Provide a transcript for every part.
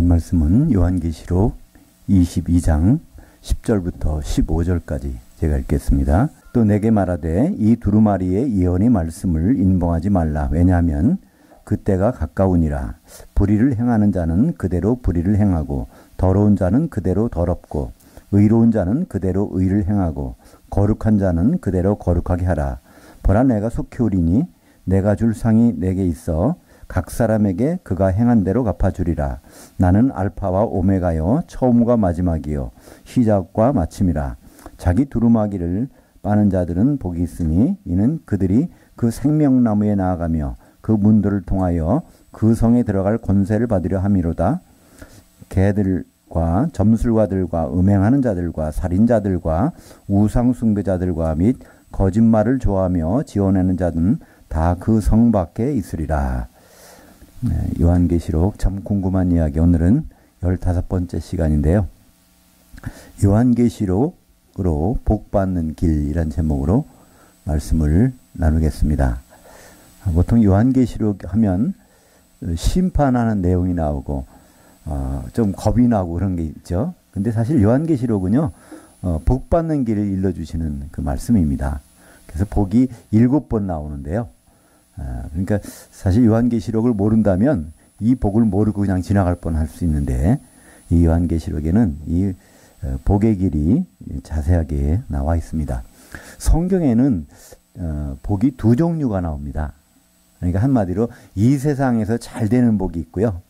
하나님 말씀은 요한계시록 22장 10절부터 15절까지 제가 읽겠습니다. 또 내게 말하되 이 두루마리의 예언의 말씀을 인봉하지 말라. 왜냐하면 그때가 가까우니라. 불의를 행하는 자는 그대로 불의를 행하고 더러운 자는 그대로 더럽고 의로운 자는 그대로 의를 행하고 거룩한 자는 그대로 거룩하게 하라. 보라 내가 속히 오리니 내가 줄 상이 내게 있어 각 사람에게 그가 행한 대로 갚아주리라. 나는 알파와 오메가요 처음과 마지막이요 시작과 마침이라. 자기 두루마기를 빠는 자들은 복이 있으니 이는 그들이 그 생명나무에 나아가며 그 문들을 통하여 그 성에 들어갈 권세를 받으려 함이로다. 개들과 점술가들과 음행하는 자들과 살인자들과 우상숭배자들과 및 거짓말을 좋아하며 지어내는 자들은 다 그 성 밖에 있으리라. 요한계시록 참 궁금한 이야기. 오늘은 15번째 시간인데요. 요한계시록으로 복받는 길이란 제목으로 말씀을 나누겠습니다. 보통 요한계시록 하면 심판하는 내용이 나오고 좀 겁이 나고 그런 게 있죠. 근데 사실 요한계시록은요, 복받는 길을 일러주시는 그 말씀입니다. 그래서 복이 7번 나오는데요. 그러니까 사실 요한계시록을 모른다면 이 복을 모르고 그냥 지나갈 뻔할 수 있는데 이 요한계시록에는 이 복의 길이 자세하게 나와 있습니다. 성경에는 복이 두 종류가 나옵니다. 그러니까 한마디로 이 세상에서 잘 되는 복이 있고요.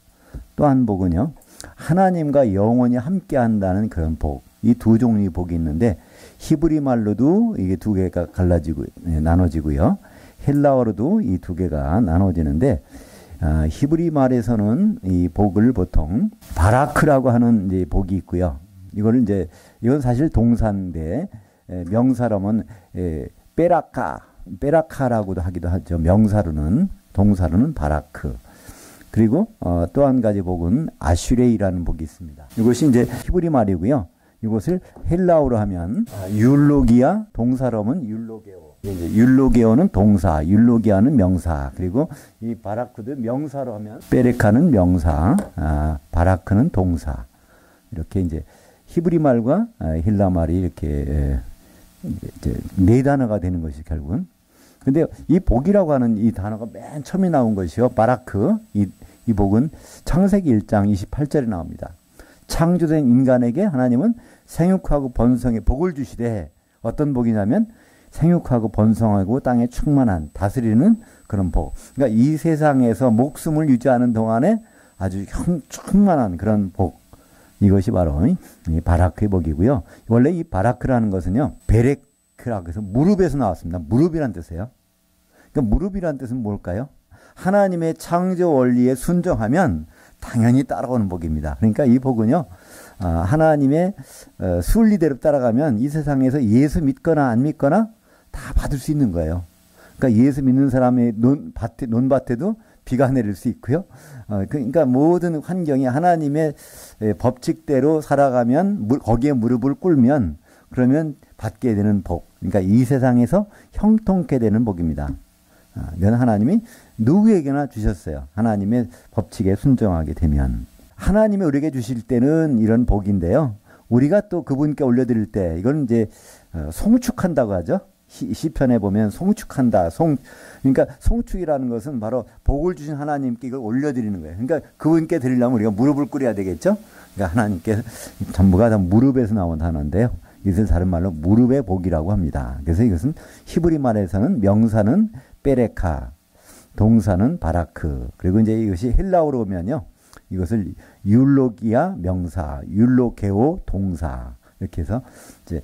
또 한 복은요, 하나님과 영원히 함께 한다는 그런 복. 이 두 종류의 복이 있는데 히브리 말로도 이게 두 개가 갈라지고 나눠지고요. 헬라어로도 이 두 개가 나눠지는데 히브리 말에서는 이 복을 보통 바라크라고 하는 이제 복이 있고요. 이건 사실 동사인데 명사로는 베라카라고도 하기도 하죠. 명사로는, 동사로는 바라크. 그리고 또 한 가지 복은 아슈레이라는 복이 있습니다. 이것이 이제 히브리 말이고요. 이것을 헬라어로 하면 율로기아, 동사로 하면 율로게오. 이제 율로게오는 동사, 율로기아는 명사. 그리고 이 바라크도 명사로 하면 베레카는 명사, 바라크는 동사. 이렇게 이제 히브리 말과 헬라 말이 이렇게 이제 네 단어가 되는 것이 결국은. 근데 이 복이라고 하는 이 단어가 맨 처음에 나온 것이요. 바라크. 이 복은 창세기 1장 28절에 나옵니다. 창조된 인간에게 하나님은 생육하고 번성에 복을 주시되 어떤 복이냐면 생육하고 번성하고 땅에 충만한 다스리는 그런 복. 그러니까 이 세상에서 목숨을 유지하는 동안에 아주 충만한 그런 복. 이것이 바로 이 바라크의 복이고요. 원래 이 바라크라는 것은요, 베레크라고 해서 무릎에서 나왔습니다. 무릎이란 뜻이에요. 그러니까 무릎이란 뜻은 뭘까요? 하나님의 창조 원리에 순종하면 당연히 따라오는 복입니다. 그러니까 이 복은요, 하나님의 순리대로 따라가면 이 세상에서 예수 믿거나 안 믿거나 다 받을 수 있는 거예요. 그러니까 예수 믿는 사람의 논밭에도 비가 내릴 수 있고요. 그러니까 모든 환경이 하나님의 법칙대로 살아가면 거기에 무릎을 꿇으면 그러면 받게 되는 복. 그러니까 이 세상에서 형통케 되는 복입니다. 이건 하나님이 누구에게나 주셨어요. 하나님의 법칙에 순종하게 되면. 하나님이 우리에게 주실 때는 이런 복인데요. 우리가 또 그분께 올려드릴 때 이건 이제 송축한다고 하죠. 시편에 보면 송축한다. 그러니까 송축이라는 것은 바로 복을 주신 하나님께 이걸 올려드리는 거예요. 그러니까 그분께 드리려면 우리가 무릎을 꿇어야 되겠죠. 그러니까 하나님께 전부가 다 무릎에서 나온 단어인데요. 이것을 다른 말로 무릎의 복이라고 합니다. 그래서 이것은 히브리 말에서는 명사는 베레카, 동사는 바라크. 그리고 이제 이것이 헬라어로 오면요, 이것을 율로기아 명사, 율로게오 동사. 이렇게 해서 이제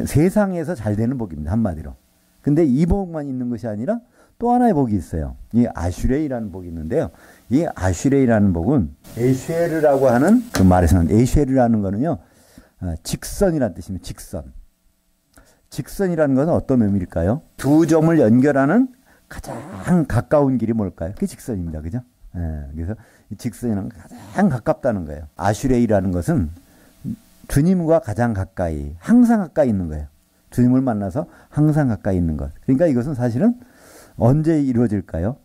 세상에서 잘 되는 복입니다. 한마디로. 근데 이 복만 있는 것이 아니라 또 하나의 복이 있어요. 이 아슈레이라는 복이 있는데요. 이 아슈레이라는 복은 에쉐르라고 하는 그 말에서는 에쉐르라는 거는요, 직선이라는 뜻입니다. 직선. 직선이라는 것은 어떤 의미일까요? 두 점을 연결하는 가장 가까운 길이 뭘까요? 그게 직선입니다. 그죠? 그래서 이 직선이랑 가장 가깝다는 거예요. 아슈레이라는 것은 주님과 가장 가까이, 항상 가까이 있는 거예요. 주님을 만나서 항상 가까이 있는 것. 그러니까 이것은 사실은 언제 이루어질까요?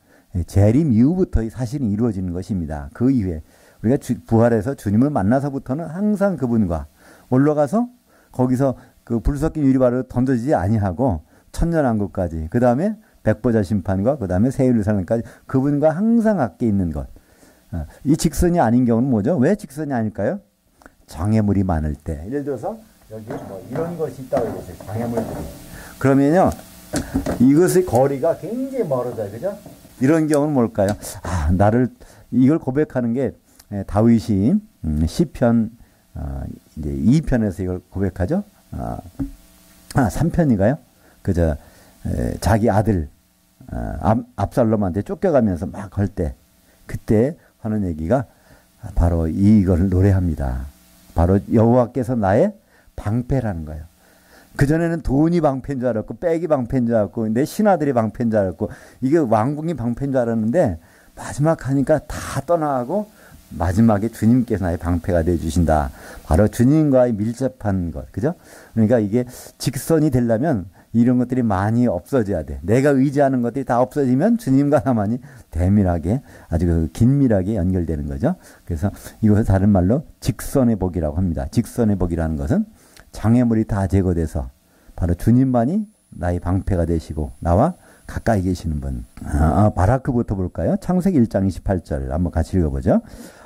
재림 이후부터 사실은 이루어지는 것입니다. 그 이후에 우리가 부활해서 주님을 만나서부터는 항상 그분과 올라가서 거기서 그 불 섞인 유리바로 던져지지 아니하고 천년왕국까지, 그 다음에 백보자 심판과 그 다음에 새 예루살렘까지 그분과 항상 함께 있는 것. 이 직선이 아닌 경우는 뭐죠? 왜 직선이 아닐까요? 장애물이 많을 때. 예를 들어서 여기 뭐 이런 것이 있다고 해보세요. 장애물들이. 그러면요, 이것의 거리가 굉장히 멀어져요. 그죠? 이런 경우는 뭘까요? 이걸 고백하는 게 다윗이 시편 이제 2편에서 이걸 고백하죠. 3편인가요? 그저 자기 아들 압살롬한테 쫓겨가면서 막 할 때, 그때 하는 얘기가 바로 이걸 노래합니다. 바로 여호와께서 나의 방패라는 거예요. 그전에는 돈이 방패인 줄 알았고 백이 방패인 줄 알았고 내 신하들이 방패인 줄 알았고 이게 왕궁이 방패인 줄 알았는데, 마지막 하니까 다 떠나가고 마지막에 주님께서 나의 방패가 되어주신다. 바로 주님과의 밀접한 것. 그죠? 그러니까 이게 직선이 되려면 이런 것들이 많이 없어져야 돼. 내가 의지하는 것들이 다 없어지면 주님과 나만이 대밀하게, 아주 긴밀하게 연결되는 거죠. 그래서 이것을 다른 말로 직선의 복이라고 합니다. 직선의 복이라는 것은 장애물이 다 제거돼서 바로 주님만이 나의 방패가 되시고 나와 가까이 계시는 분. 바라크부터 볼까요? 창세기 1장 28절 한번 같이 읽어보죠.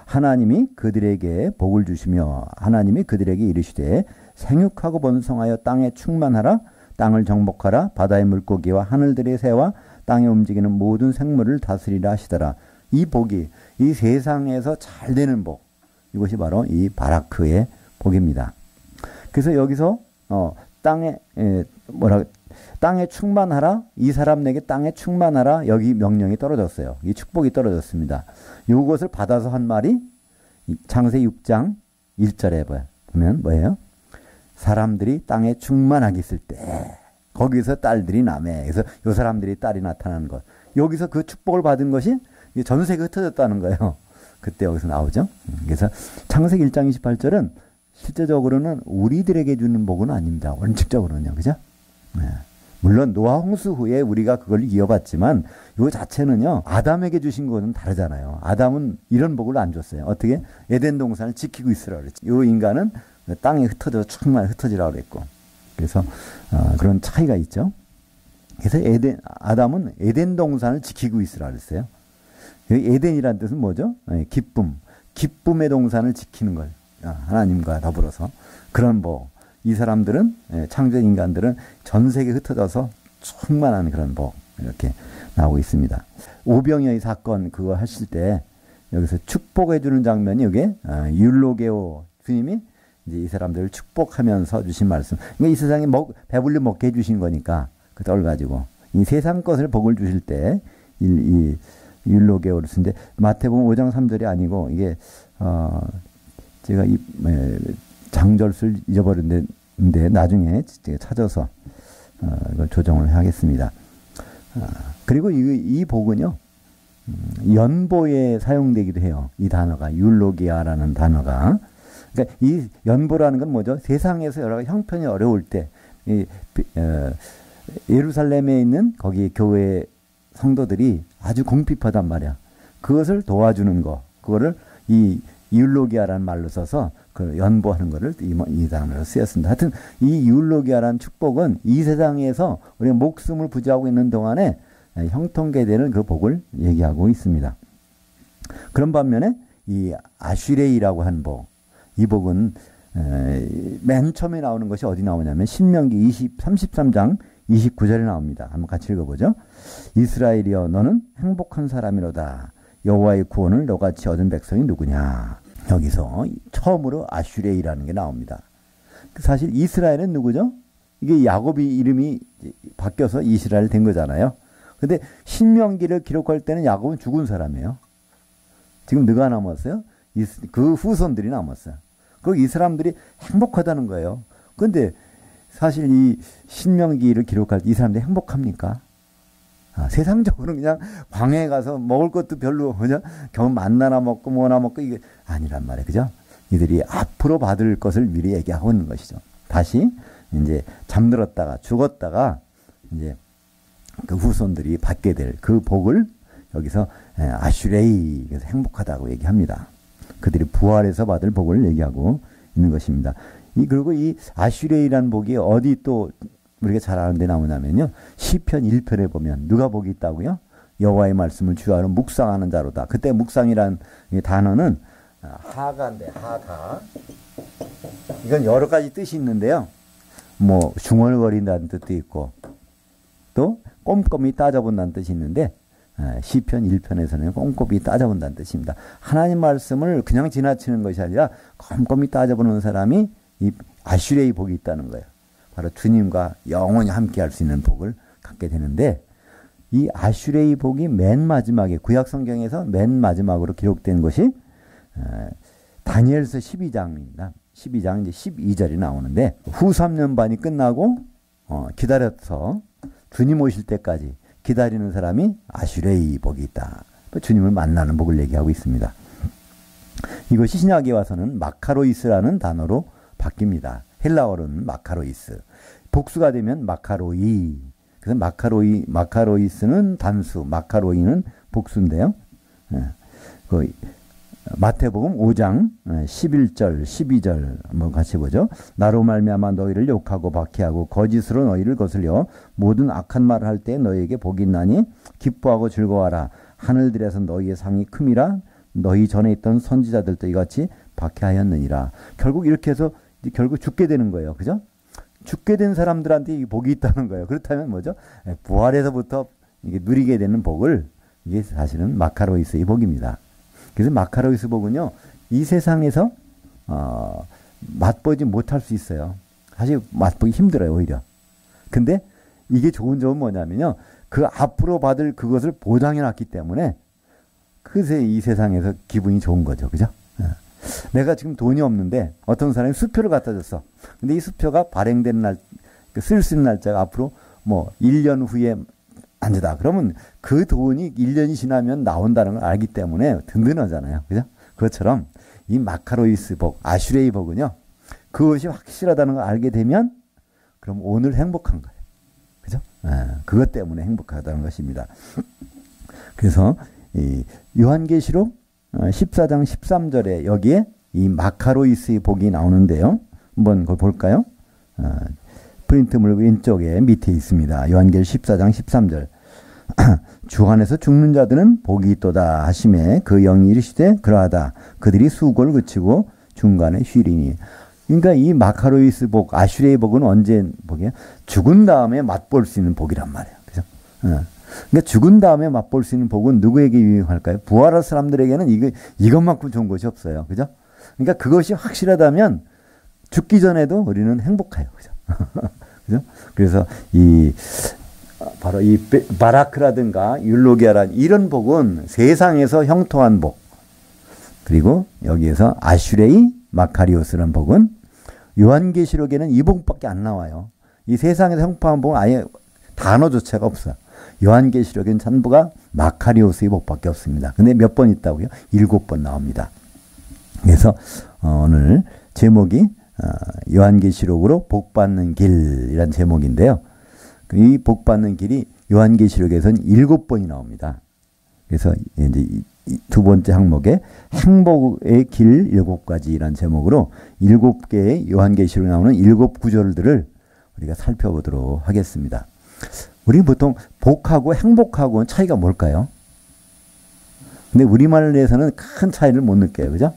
하나님이 그들에게 복을 주시며 하나님이 그들에게 이르시되 생육하고 번성하여 땅에 충만하라. 땅을 정복하라. 바다의 물고기와 하늘들의 새와 땅에 움직이는 모든 생물을 다스리라 하시더라. 이 복이 이 세상에서 잘 되는 복, 이것이 바로 이 바라크의 복입니다. 그래서 여기서 땅에 충만하라. 이 사람 내게 땅에 충만하라. 여기 명령이 떨어졌어요. 이 축복이 떨어졌습니다. 이것을 받아서 한 말이 창세기 6장 1절에 보면 뭐예요? 사람들이 땅에 충만하게 있을 때 거기서 딸들이 나매. 그래서 이 사람들이 딸이 나타나는 것. 여기서 그 축복을 받은 것이 전 세계에 흩어졌다는 거예요. 그때 여기서 나오죠. 그래서 창세기 1장 28절은 실제적으로는 우리들에게 주는 복은 아닙니다. 원칙적으로는요. 그죠? 네. 물론 노아 홍수 후에 우리가 그걸 이어받지만 이 자체는요, 아담에게 주신 것은 다르잖아요. 아담은 이런 복을 안 줬어요. 어떻게? 에덴 동산을 지키고 있으라 그랬지. 이 인간은 땅에 흩어져 충만히 흩어지라고 그랬고. 그래서 그런 차이가 있죠. 그래서 아담은 에덴 동산을 지키고 있으라 그랬어요. 에덴이라는 뜻은 뭐죠? 기쁨. 기쁨의 동산을 지키는 걸. 하나님과 더불어서. 그런 복. 이 사람들은, 창조 인간들은 전 세계에 흩어져서 충만한 그런 복. 이렇게 나오고 있습니다. 오병이어의 사건 그거 하실 때 여기서 축복해 주는 장면이 이게 율로게오 주님이 이제 이 사람들을 축복하면서 주신 말씀. 그러니까 이 세상에 배불리 먹게 해주신 거니까 그 떡을 가지고 이 세상 것을 복을 주실 때 이 율로게오를 쓰는데 마태복음 5장 3절이 아니고 이게 제가 이 장절수를 잊어버렸는데 나중에 찾아서 이걸 조정을 하겠습니다. 그리고 이 복은요, 연보에 사용되기도 해요. 이 단어가 율로기아라는 단어가. 그러니까 이 연보라는 건 뭐죠? 세상에서 여러 가지 형편이 어려울 때 예루살렘에 있는 거기 교회 성도들이 아주 궁핍하단 말이야. 그것을 도와주는 거, 그거를 이 율로기아라는 말로 써서 그 연보하는 거를 이 단어로 쓰였습니다. 하여튼 이 율로기아라는 축복은 이 세상에서 우리가 목숨을 부지하고 있는 동안에 형통케 되는 그 복을 얘기하고 있습니다. 그런 반면에 이 아슈레이라고 하는 복, 이 복은 맨 처음에 나오는 것이 어디 나오냐면 신명기 33장 29절에 나옵니다. 한번 같이 읽어보죠. 이스라엘이여 너는 행복한 사람이로다. 여호와의 구원을 너같이 얻은 백성이 누구냐. 여기서 처음으로 아슈레이라는 게 나옵니다. 사실 이스라엘은 누구죠? 이게 야곱이 이름이 바뀌어서 이스라엘 된 거잖아요. 근데 신명기를 기록할 때는 야곱은 죽은 사람이에요. 지금 누가 남았어요? 그 후손들이 남았어요. 그 이 사람들이 행복하다는 거예요. 근데 사실 이 신명기를 기록할 때 이 사람들이 행복합니까? 세상적으로는 그냥 광야에 가서 먹을 것도 별로, 그죠? 겨우 만나나 먹고 뭐나 먹고 이게 아니란 말이에요. 그죠? 이들이 앞으로 받을 것을 미리 얘기하고 있는 것이죠. 다시 이제 잠들었다가 죽었다가 이제 그 후손들이 받게 될 그 복을 여기서 아슈레이, 그래서 행복하다고 얘기합니다. 그들이 부활해서 받을 복을 얘기하고 있는 것입니다. 그리고 이 아슈레이라는 복이 어디 또 우리가 잘 아는 데 나오냐면요. 시편 1편에 보면 누가 복이 있다고요? 여호와의 말씀을 주야로 묵상하는 자로다. 그때 묵상이란 단어는 하가인데 하가. 이건 여러 가지 뜻이 있는데요. 뭐 중얼거린다는 뜻도 있고 또 꼼꼼히 따져본다는 뜻이 있는데 시편 1편에서는 꼼꼼히 따져본다는 뜻입니다. 하나님 말씀을 그냥 지나치는 것이 아니라 꼼꼼히 따져보는 사람이 이 아슈레이 복이 있다는 거예요. 바로 주님과 영원히 함께할 수 있는 복을 갖게 되는데 이 아슈레이 복이 맨 마지막에 구약 성경에서 맨 마지막으로 기록된 것이 다니엘서 12장입니다. 12장 이제 12절이 나오는데 후 3년 반이 끝나고 기다려서 주님 오실 때까지 기다리는 사람이 아슈레이 복이 있다. 주님을 만나는 복을 얘기하고 있습니다. 이것이 신약에 와서는 마카로이스라는 단어로 바뀝니다. 헬라어로는 마카로이스. 복수가 되면 마카로이. 그래서 마카로이스는 단수, 마카로이는 복수인데요. 마태복음 5장 11절, 12절 한번 같이 보죠. 나로 말미암아 너희를 욕하고 박해하고 거짓으로 너희를 거슬려 모든 악한 말을 할 때 너희에게 복이 있나니 기뻐하고 즐거워하라. 하늘들에서 너희의 상이 큼이라. 너희 전에 있던 선지자들도 이같이 박해하였느니라. 결국 이렇게 해서 결국 죽게 되는 거예요. 그죠? 죽게 된 사람들한테 이 복이 있다는 거예요. 그렇다면 뭐죠? 부활에서부터 이게 누리게 되는 복을 이게 사실은 마카로이스의 복입니다. 그래서 마카로이스 복은요, 이 세상에서 맛보지 못할 수 있어요. 사실 맛보기 힘들어요, 오히려. 근데 이게 좋은 점은 뭐냐면요, 그 앞으로 받을 그것을 보장해 놨기 때문에 그새 이 세상에서 기분이 좋은 거죠. 그죠? 내가 지금 돈이 없는데 어떤 사람이 수표를 갖다 줬어. 근데 이 수표가 발행되는 날, 쓸 수 있는 날짜가 앞으로 뭐 1년 후에 안주다. 그러면 그 돈이 1년이 지나면 나온다는 걸 알기 때문에 든든하잖아요. 그죠? 그것처럼 이 마카로이스 복, 아슈레이 복은요, 그것이 확실하다는 걸 알게 되면 그럼 오늘 행복한 거예요. 그죠? 그것 때문에 행복하다는 것입니다. 그래서 이 요한계시록 14장 13절에 여기에 이 마카로이스의 복이 나오는데요. 한번 그걸 볼까요? 프린트물 왼쪽에 밑에 있습니다. 요한계시록 14장 13절. 주 안에서 죽는 자들은 복이 있도다 하시매 그 영이 이르시되 그러하다. 그들이 수고를 그치고 중간에 쉬리니. 그러니까 이 마카로이스 복, 아슈레이 복은 언제 복이에요? 죽은 다음에 맛볼 수 있는 복이란 말이에요. 그죠? 그러니까 죽은 다음에 맛볼 수 있는 복은 누구에게 유용할까요? 부활할 사람들에게는 이것만큼 좋은 것이 없어요. 그죠? 그러니까 그것이 확실하다면 죽기 전에도 우리는 행복해요. 그죠? 그죠? 그래서 바로 이 바라크라든가 율로게아란 이런 복은 세상에서 형통한 복. 그리고 여기에서 아슈레이, 마카리오스라는 복은 요한계시록에는 이 복밖에 안 나와요. 이 세상에서 형통한 복은 아예 단어조차가 없어요. 요한계시록엔 전부가 마카리오스의 복밖에 없습니다. 근데 몇 번 있다고요? 7번 나옵니다. 그래서 오늘 제목이 요한계시록으로 복받는 길이란 제목인데요. 이 복받는 길이 요한계시록에서는 7번이 나옵니다. 그래서 이제 두 번째 항목에 행복의 길 7가지라는 제목으로 7개의 요한계시록에 나오는 7구절들을 우리가 살펴보도록 하겠습니다. 우리는 보통 복하고 행복하고는 차이가 뭘까요? 근데 우리말을 내서는 큰 차이를 못 느껴요. 그죠?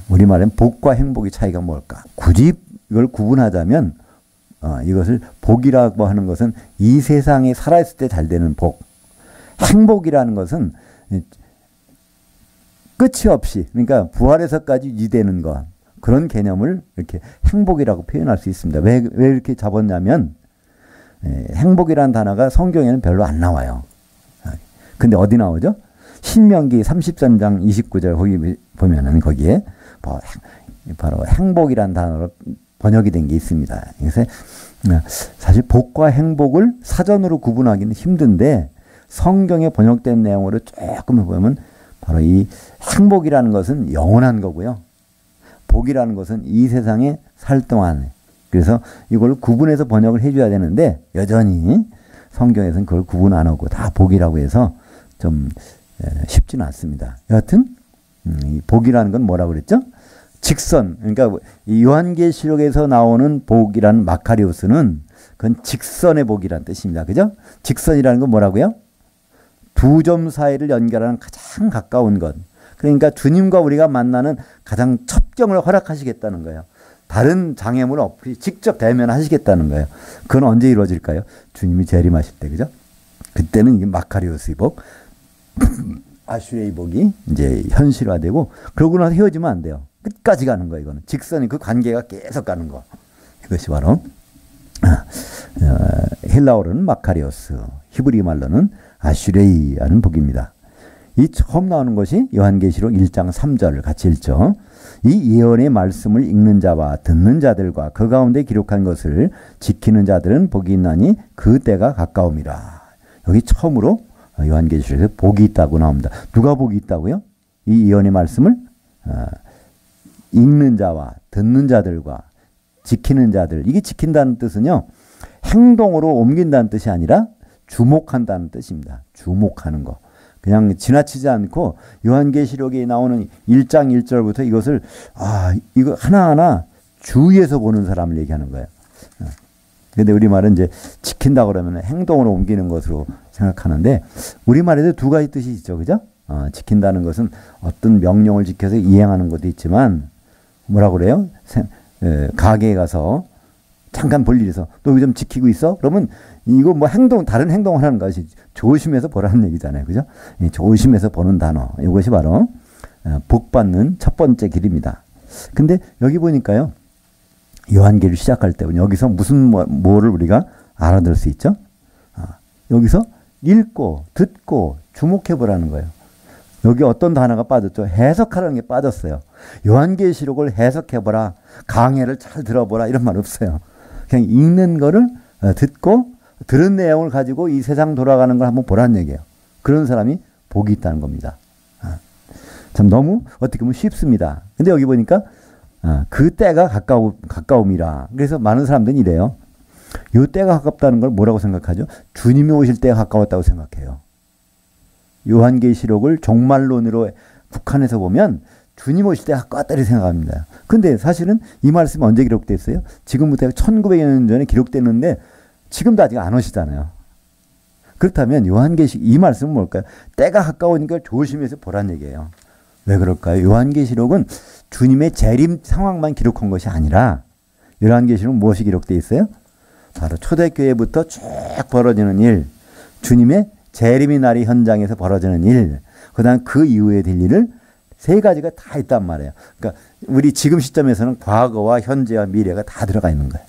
우리말엔 복과 행복의 차이가 뭘까? 굳이 이걸 구분하자면 이것을 복이라고 하는 것은 이 세상에 살아있을 때 잘 되는 복. 행복이라는 것은 끝이 없이, 그러니까 부활에서까지 유지되는 것. 그런 개념을 이렇게 행복이라고 표현할 수 있습니다. 왜 이렇게 잡았냐면 행복이라는 단어가 성경에는 별로 안 나와요. 근데 어디 나오죠? 신명기 33장 29절 거기 보면은 거기에 바로 행복이라는 단어로 번역이 된 게 있습니다. 그래서 사실 복과 행복을 사전으로 구분하기는 힘든데 성경에 번역된 내용으로 조금 보면 바로 이 행복이라는 것은 영원한 거고요. 복이라는 것은 이 세상에 살 동안. 그래서 이걸 구분해서 번역을 해줘야 되는데 여전히 성경에서는 그걸 구분 안 하고 다 복이라고 해서 좀 쉽지는 않습니다. 여하튼 이 복이라는 건 뭐라고 그랬죠? 직선. 그러니까 이 요한계시록에서 나오는 복이라는 마카리오스는 그건 직선의 복이라는 뜻입니다. 그죠? 직선이라는 건 뭐라고요? 두 점 사이를 연결하는 가장 가까운 것. 그러니까 주님과 우리가 만나는 가장 첩경을 허락하시겠다는 거예요. 다른 장애물 없이 직접 대면하시겠다는 거예요. 그건 언제 이루어질까요? 주님이 재림하실 때, 그죠? 그때는 이게 마카리오스의 복, 아슈레의 복이 이제 현실화되고, 그러고 나서 헤어지면 안 돼요. 끝까지 가는 거예요, 이거는. 직선이 그 관계가 계속 가는 거. 이것이 바로, 헬라어로는 마카리오스, 히브리 말로는 아슈레이라는 복입니다. 이 처음 나오는 것이 요한계시록 1장 3절 같이 읽죠. 이 예언의 말씀을 읽는 자와 듣는 자들과 그 가운데 기록한 것을 지키는 자들은 복이 있나니 그 때가 가까움이라. 여기 처음으로 요한계시록에서 복이 있다고 나옵니다. 누가 복이 있다고요? 이 예언의 말씀을 읽는 자와 듣는 자들과 지키는 자들. 이게 지킨다는 뜻은요, 행동으로 옮긴다는 뜻이 아니라 주목한다는 뜻입니다. 주목하는 거. 그냥 지나치지 않고 요한계시록에 나오는 1장 1절부터 이것을 이거 하나하나 주의해서 보는 사람을 얘기하는 거예요. 그런데 우리말은 이제 지킨다 그러면 행동으로 옮기는 것으로 생각하는데 우리말에도 두 가지 뜻이 있죠. 그죠? 지킨다는 것은 어떤 명령을 지켜서 이행하는 것도 있지만 뭐라고 그래요? 가게에 가서 잠깐 볼 일이 있어. 너 이거 좀 지키고 있어? 그러면 이거 뭐 다른 행동을 하는 것이 조심해서 보라는 얘기잖아요. 그죠? 조심해서 보는 단어. 이것이 바로 복 받는 첫 번째 길입니다. 근데 여기 보니까요. 요한계를 시작할 때 여기서 뭐를 우리가 알아들 수 있죠? 여기서 읽고 듣고 주목해 보라는 거예요. 여기 어떤 단어가 빠졌죠? 해석하라는 게 빠졌어요. 요한계시록을 해석해 보라. 강해를 잘 들어보라. 이런 말 없어요. 그냥 읽는 거를 듣고 들은 내용을 가지고 이 세상 돌아가는 걸 한번 보라는 얘기예요. 그런 사람이 복이 있다는 겁니다. 참 너무 어떻게 보면 쉽습니다. 근데 여기 보니까 그 때가 가까움이라. 그래서 많은 사람들은 이래요. 이 때가 가깝다는 걸 뭐라고 생각하죠? 주님이 오실 때가 가까웠다고 생각해요. 요한계시록을 종말론으로 국한해서 보면 주님 오실 때가 가까웠다고 생각합니다. 근데 사실은 이 말씀이 언제 기록됐어요? 지금부터 1900여 년 전에 기록됐는데 지금도 아직 안 오시잖아요. 그렇다면 요한계시록 이 말씀은 뭘까요? 때가 가까우니까 조심해서 보란 얘기예요. 왜 그럴까요? 요한계시록은 주님의 재림 상황만 기록한 것이 아니라 요한계시록은 무엇이 기록되어 있어요? 바로 초대교회부터 쭉 벌어지는 일, 주님의 재림의 날이 현장에서 벌어지는 일, 그다음 그 이후에 될 일을 세 가지가 다 있단 말이에요. 그러니까 우리 지금 시점에서는 과거와 현재와 미래가 다 들어가 있는 거예요.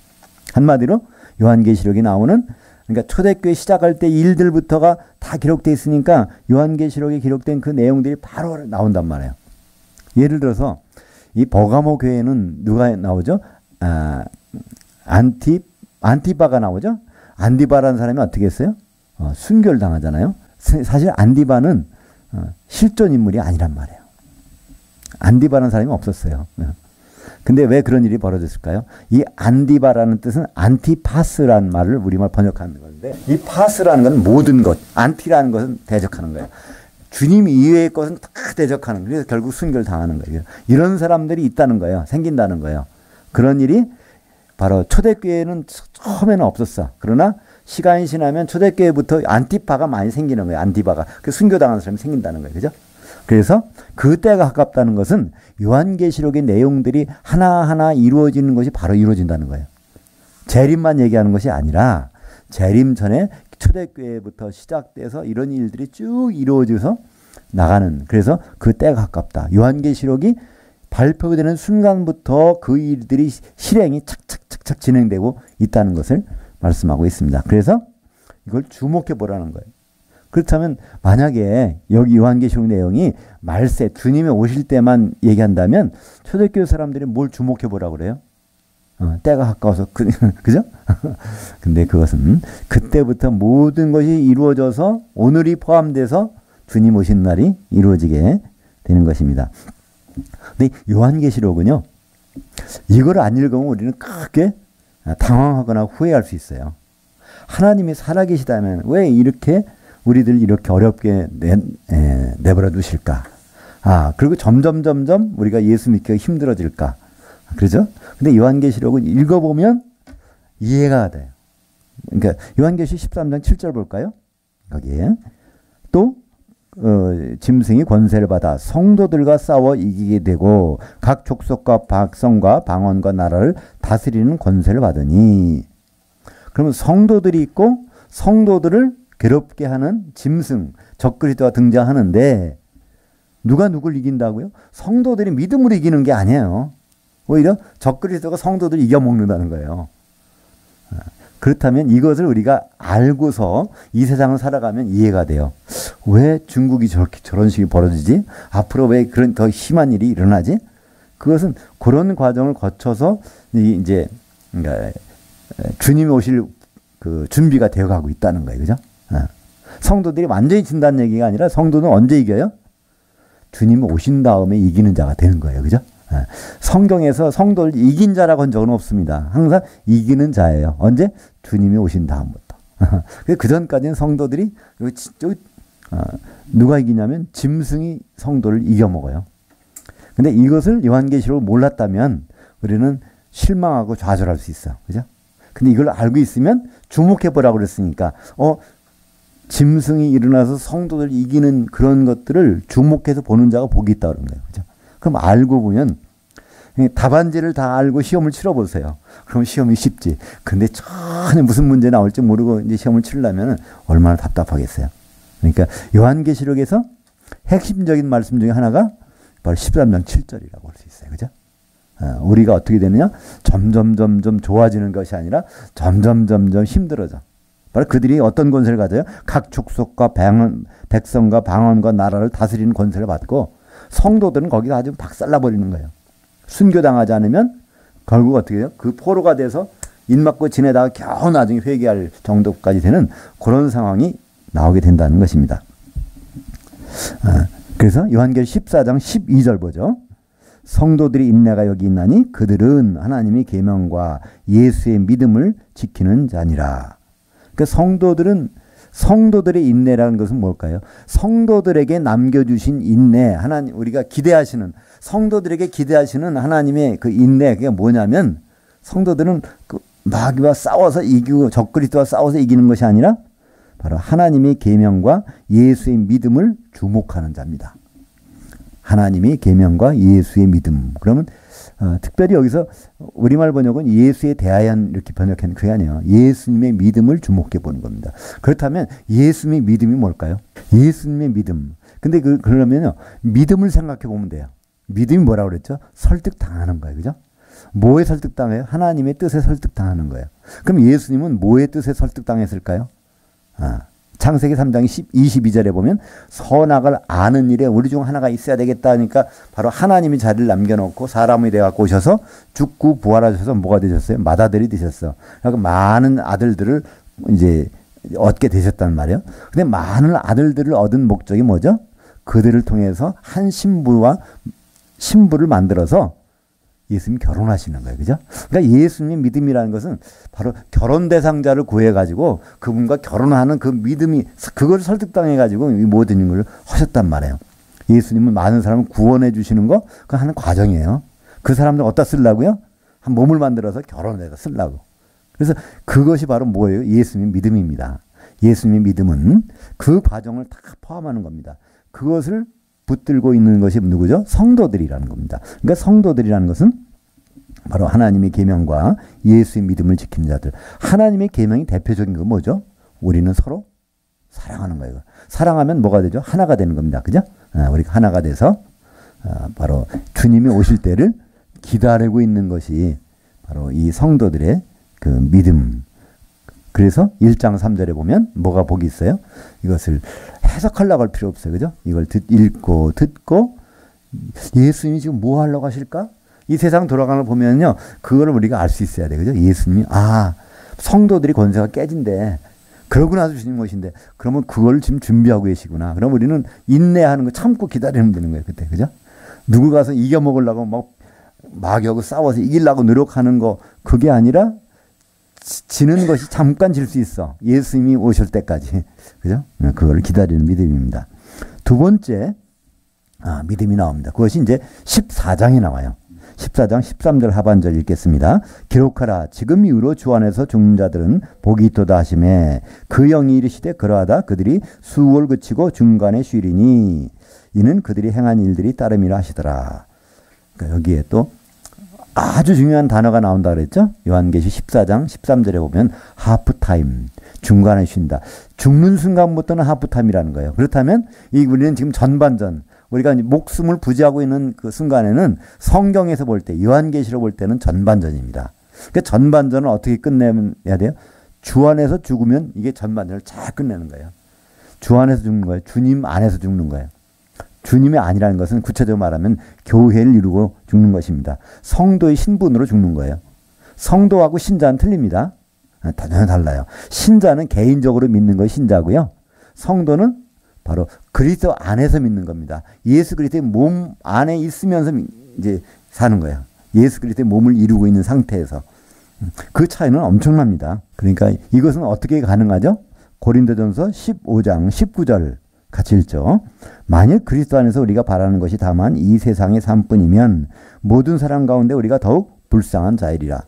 한마디로 요한계시록이 나오는, 그러니까 초대교회 시작할 때 일들부터가 다 기록되어 있으니까 요한계시록에 기록된 그 내용들이 바로 나온단 말이에요. 예를 들어서 이 버가모 교회는 누가 나오죠? 안티바가 나오죠? 안디바라는 사람이 어떻게 했어요? 순교를 당하잖아요. 사실 안디바는 실존 인물이 아니란 말이에요. 안디바라는 사람이 없었어요. 근데 왜 그런 일이 벌어졌을까요? 이 안디바라는 뜻은 안티파스라는 말을 우리말 번역하는 건데, 이 파스라는 건 모든 것, 안티라는 것은 대적하는 거예요. 주님 이외의 것은 다 대적하는 거예요. 그래서 결국 순교를 당하는 거예요. 이런 사람들이 있다는 거예요. 생긴다는 거예요. 그런 일이 바로 초대교회는 처음에는 없었어. 그러나 시간이 지나면 초대교회부터 안티파가 많이 생기는 거예요. 안티바가. 그 순교당하는 사람이 생긴다는 거예요. 그죠? 그래서 그 때가 가깝다는 것은 요한계시록의 내용들이 하나하나 이루어지는 것이 바로 이루어진다는 거예요. 재림만 얘기하는 것이 아니라 재림 전에 초대교회부터 시작돼서 이런 일들이 쭉 이루어져서 나가는, 그래서 그 때가 가깝다. 요한계시록이 발표되는 순간부터 그 일들이 실행이 착착착착 진행되고 있다는 것을 말씀하고 있습니다. 그래서 이걸 주목해 보라는 거예요. 그렇다면 만약에 여기 요한계시록 내용이 말세, 주님이 오실 때만 얘기한다면 초대교회 사람들이 뭘 주목해 보라고 그래요? 때가 가까워서 그죠? 근데 그것은 그때부터 모든 것이 이루어져서 오늘이 포함돼서 주님 오신 날이 이루어지게 되는 것입니다. 근데 요한계시록은요, 이걸 안 읽으면 우리는 크게 당황하거나 후회할 수 있어요. 하나님이 살아계시다면 왜 이렇게 우리들 이렇게 어렵게 내버려 두실까? 그리고 점점 우리가 예수 믿기가 힘들어질까? 그러죠? 근데 요한계시록은 읽어보면 이해가 돼요. 그러니까 요한계시 13장 7절 볼까요? 거기에 또 짐승이 권세를 받아 성도들과 싸워 이기게 되고 각 족속과 백성과 방언과 나라를 다스리는 권세를 받으니. 그러면 성도들이 있고 성도들을 괴롭게 하는 짐승, 적그리스도가 등장하는데 누가 누굴 이긴다고요? 성도들이 믿음으로 이기는 게 아니에요. 오히려 적그리스도가 성도들을 이겨먹는다는 거예요. 그렇다면 이것을 우리가 알고서 이 세상을 살아가면 이해가 돼요. 왜 중국이 저런 식이 벌어지지? 앞으로 왜 그런 더 심한 일이 일어나지? 그것은 그런 과정을 거쳐서 이제 주님이 오실 그 준비가 되어가고 있다는 거예요. 그죠? 성도들이 완전히 진다는 얘기가 아니라 성도는 언제 이겨요? 주님이 오신 다음에 이기는 자가 되는 거예요. 그죠? 성경에서 성도를 이긴 자라고 한 적은 없습니다. 항상 이기는 자예요. 언제? 주님이 오신 다음부터. 그 전까지는 성도들이 누가 이기냐면 짐승이 성도를 이겨먹어요. 근데 이것을 요한계시록을 몰랐다면 우리는 실망하고 좌절할 수 있어. 그죠? 근데 이걸 알고 있으면 주목해보라고 그랬으니까 짐승이 일어나서 성도들 이기는 그런 것들을 주목해서 보는 자가 복이 있다 그런 거예요. 그죠? 그럼 알고 보면 답안지를 다 알고 시험을 치러보세요. 그럼 시험이 쉽지. 근데 전혀 무슨 문제 나올지 모르고 이제 시험을 치려면 얼마나 답답하겠어요. 그러니까 요한계시록에서 핵심적인 말씀 중에 하나가 바로 13장 7절이라고 할 수 있어요. 그죠? 우리가 어떻게 되느냐? 점점 좋아지는 것이 아니라 점점 힘들어져. 바로 그들이 어떤 권세를 가져요? 각 족속과 백성과 방언과 나라를 다스리는 권세를 받고 성도들은 거기서 아주 박살나버리는 거예요. 순교당하지 않으면 결국 어떻게 해요? 그 포로가 돼서 입맞고 지내다가 겨우 나중에 회개할 정도까지 되는 그런 상황이 나오게 된다는 것입니다. 그래서 요한계시 14장 12절 보죠. 성도들의 인내가 여기 있나니 그들은 하나님의 계명과 예수의 믿음을 지키는 자니라. 그러니까 성도들의 인내라는 것은 뭘까요? 성도들에게 남겨주신 인내, 하나님, 우리가 기대하시는, 성도들에게 기대하시는 하나님의 그 인내, 그게 뭐냐면, 성도들은 그 마귀와 싸워서 이기고, 적그리스도와 싸워서 이기는 것이 아니라, 바로 하나님의 계명과 예수의 믿음을 주목하는 자입니다. 하나님의 계명과 예수의 믿음. 그러면, 특별히 여기서 우리말 번역은 예수에 대하여 이렇게 번역한 그게 아니에요. 예수님의 믿음을 주목해 보는 겁니다. 그렇다면 예수님의 믿음이 뭘까요? 예수님의 믿음. 근데 그러면요, 믿음을 생각해 보면 돼요. 믿음이 뭐라고 그랬죠? 설득당하는 거예요. 그죠? 뭐에 설득당해요? 하나님의 뜻에 설득당하는 거예요. 그럼 예수님은 뭐의 뜻에 설득당했을까요? 창세기 3장 22절에 보면 선악을 아는 일에 우리 중 하나가 있어야 되겠다 하니까 바로 하나님이 자리를 남겨놓고 사람이 되어갖고 오셔서 죽고 부활하셔서 뭐가 되셨어요? 맏아들이 되셨어. 그러니까 많은 아들들을 이제 얻게 되셨단 말이에요. 근데 많은 아들들을 얻은 목적이 뭐죠? 그들을 통해서 한 신부를 만들어서 예수님 결혼하시는 거예요. 그죠? 그러니까 예수님 믿음이라는 것은 바로 결혼 대상자를 구해가지고 그분과 결혼하는 그 믿음이, 그걸 설득당해가지고 모든 걸 하셨단 말이에요. 예수님은 많은 사람을 구원해 주시는 거, 그거 하는 과정이에요. 그 사람들 어디다 쓰려고요? 한 몸을 만들어서 결혼해서 쓰려고. 그래서 그것이 바로 뭐예요? 예수님 믿음입니다. 예수님 믿음은 그 과정을 다 포함하는 겁니다. 그것을 붙들고 있는 것이 누구죠? 성도들이라는 겁니다. 그러니까 성도들이라는 것은 바로 하나님의 계명과 예수의 믿음을 지키는 자들. 하나님의 계명이 대표적인 건 뭐죠? 우리는 서로 사랑하는 거예요. 사랑하면 뭐가 되죠? 하나가 되는 겁니다. 그죠? 우리가 하나가 돼서 바로 주님이 오실 때를 기다리고 있는 것이 바로 이 성도들의 그 믿음. 그래서 1장 3절에 보면 뭐가 복이 있어요? 이것을 해석하려고 할 필요 없어요. 그죠? 이걸 읽고 듣고 예수님이 지금 뭐 하려고 하실까? 이 세상 돌아가는 걸 보면요. 그거를 우리가 알 수 있어야 돼. 그죠? 예수님이 성도들이 권세가 깨진대. 그러고 나서 주님 오신대. 그러면 그걸 지금 준비하고 계시구나. 그럼 우리는 인내하는 거 참고 기다리면 되는 거예요. 그때. 그죠? 누구 가서 이겨먹으려고 막 마귀하고 싸워서 이기려고 노력하는 거 그게 아니라 지는 것이 잠깐 질 수 있어. 예수님이 오실 때까지. 그죠? 그걸 기다리는 믿음입니다. 두 번째, 믿음이 나옵니다. 그것이 이제 14장에 나와요. 14장 13절 하반절 읽겠습니다. 기록하라. 지금 이후로 주 안에서 죽는 자들은 복이 있도다 하시매 그 영이 이르시되 그러하다 그들이 수월 그치고 중간에 쉬리니 이는 그들이 행한 일들이 따름이라 하시더라. 그러니까 여기에 또 아주 중요한 단어가 나온다 그랬죠. 요한계시 14장 13절에 보면 하프타임, 중간에 쉰다. 죽는 순간부터는 하프타임이라는 거예요. 그렇다면 우리는 지금 전반전, 우리가 목숨을 부지하고 있는 그 순간에는 성경에서 볼 때, 요한계시로 볼 때는 전반전입니다. 그러니까 전반전을 어떻게 끝내야 돼요? 주 안에서 죽으면 이게 전반전을 잘 끝내는 거예요. 주 안에서 죽는 거예요. 주님 안에서 죽는 거예요. 주님이 아니라는 것은 구체적으로 말하면 교회를 이루고 죽는 것입니다. 성도의 신분으로 죽는 거예요. 성도하고 신자는 틀립니다. 전혀 달라요. 신자는 개인적으로 믿는 것이 신자고요. 성도는 바로 그리스도 안에서 믿는 겁니다. 예수 그리스도의 몸 안에 있으면서 이제 사는 거예요. 예수 그리스도의 몸을 이루고 있는 상태에서. 그 차이는 엄청납니다. 그러니까 이것은 어떻게 가능하죠? 고린도전서 15장 19절 같이 읽죠. 만일 그리스도 안에서 우리가 바라는 것이 다만 이 세상의 삶뿐이면 모든 사람 가운데 우리가 더욱 불쌍한 자이리라.